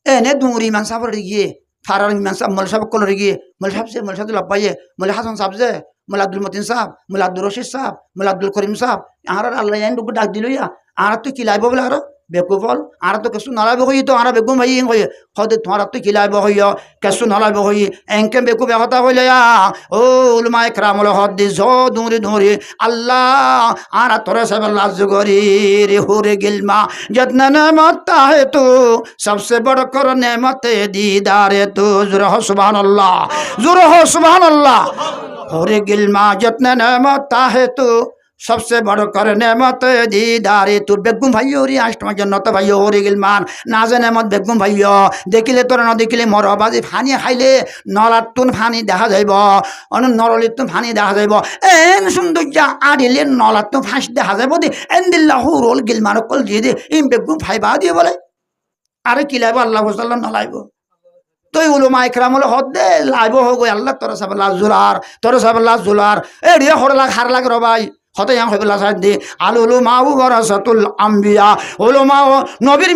এনে দুমুরি ইমান সাহেবের গিয়ে ফারার ইমান সাহেব মল সাহেব কলর গিয়ে মল সাহেব সে মল সাহেব লাপাইয়ে মল হাসান সাহেব যে মল আব্দুল মতিন সাহেব মল আব্দুল রশিদ সাহেব মল আব্দুল করিম সাহেব আর আল্লাহ এন ডুকু ডাক দিল আর তুই কি লাইব বলে আরো বেকুফল আর তো কিছু নালাইব হই তো আর বেগুন ভাই হই হতে তোমার তুই কি লাইব হই কিছু নালাইব হই এনকে বেকু বেহতা হইলে ও উলমা একরামল হদ দি জ দুরি ধরে আল্লাহ আর তোরে সব লাজ গরি রে হুরে গিলমা जितना नेमत है तो सबसे बढ़कर नेमत दीदार तो जुरह सुभान अल्लाह होरे गिलमा जितने नेमत है तो सबसे बढ़कर नेमत दीदार तो बेगुम भाइयों रे अष्टम जन्नत भाइयों होरे गिलमान नाजे नेमत बेगुम भाइयों देखिले तोरा न देखिले मरबाजी फानी खाइले नलातुन फानी দেখা যাইব অন নরলিতুন ফানি দেখা যাইব এন সৌন্দর্য আডিলে নলাতুন ফাঁস দেখা যাইব দি এন্দিল্লাহু রোল গিলমান কল দিয়ে দে ইম বেগুম ভাইবা দিয়ে বলে আরে কি লাইব আল্লাহ সাল্লাল্লাহু না লাইব তুই উলমা ইকরামুল হদ দে লাইব হগো আল্লাহ তোরা সাবাল্লাহ জুলার এ রে হরলাগ হারলাগ রবাই হতে ইয়াং হইবলা সাইদ দি আলুলু মাউ ওয়ারাসাতুল আম্বিয়া উলমা নবীর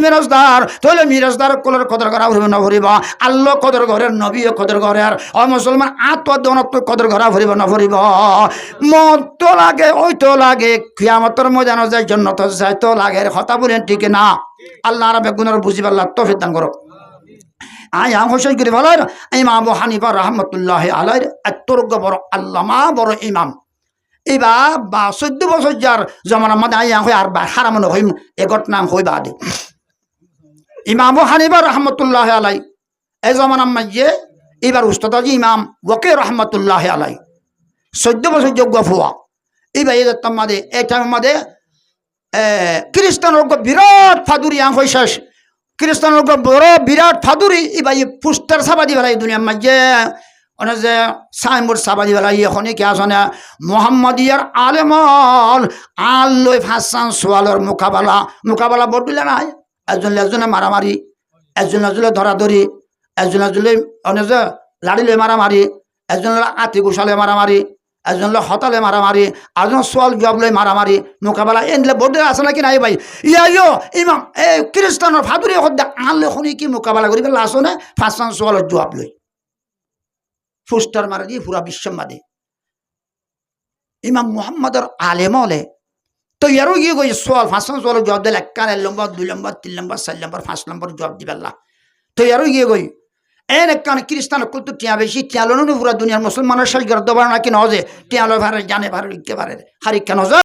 মিরাজদার তোলে মিরাজদার কোলের কদর করা হইব না ভরিবা আল্লাহ কদর ঘরের নবী কদর ঘরের ও মুসলমান আত্মদনত কদর করা ভরিব না ভরিব মত তো লাগে ওই তো লাগে কিয়ামতের ময়দানে যায় জান্নাত যায় তো লাগে কথা বলেন ঠিক না আল্লাহ রাব্বে গুনার বুঝিবার আল্লাহ তৌফিক দান করো আয়া হোসেন করে বলার ইমাম আবু হানিফা রহমতুল্লাহ আলাইহির এত বড় আল্লামা বড় ইমাম এবা বা 14 বছর যার জমানা মধ্যে আয়া হই আর হারাম হইম এ ঘটনা হই বাদে ইমাম আবু হানিফা রহমতুল্লাহ আলাইহি এই জমানা মধ্যে এবার উস্তাদ ইমাম ওয়াকি রহমতুল্লাহ আলাইহি 14 বছর যোগ্য ফুয়া এবার এর তমাদে এটা মধ্যে খ্রিস্টানের বিরাট ফাদুরি আং হই শেষ খ্রিস্টানের বড় বিরাট ফাদুরি এবার পুস্টার সাবাদি বেলা এই দুনিয়ার মাঝে অনে যে সাইনবোর্ড সাবাদি বেলা এখনই কে আসনে মোহাম্মদিয়ার আলেমল আল্লই ফাঁসান সোয়ালের মোকাবেলা বদলে নাই একজনে মারামারি একজনে ধরাধরি একজনে অনে যে লাড়িলে মারামারি একজনে আতি গোসালে মারামারি একজন হতালে মারামারি আরেকজন সোয়াল জবাব লই মারামারি মোকাবেলা এনলে বোর্ডে আছে নাকি নাই ভাই ইয়ো ইমাম এই খ্রিস্টানের ফাদুরি হদ্দা আনলে শুনি কি মোকাবেলা করি পেলে আসনে ফাঁসান সোয়ালের জবাব লই ফুস্টার মারা দিয়ে পুরা বিশ্ব মাদে ইমাম মুহাম্মদের আলেমলে তো এরও গিয়ে গই সোয়াল ফাঁসান সোয়ালের জবাব দিলে 1 নম্বর 2 নম্বর 3 নম্বর 4 নম্বর 5 নম্বর জবাব দিবেল্লা তো এরও গিয়ে গই এন একখানে খ্রিস্টান কিন্তু টিয়া বেশি টিয়ালো পুরা দুনিয়ার মুসলমানের শেষ গর্দবার নাকি নজে টিয়ালো ভারে জানে ভারে লিখতে পারে হারিক কেন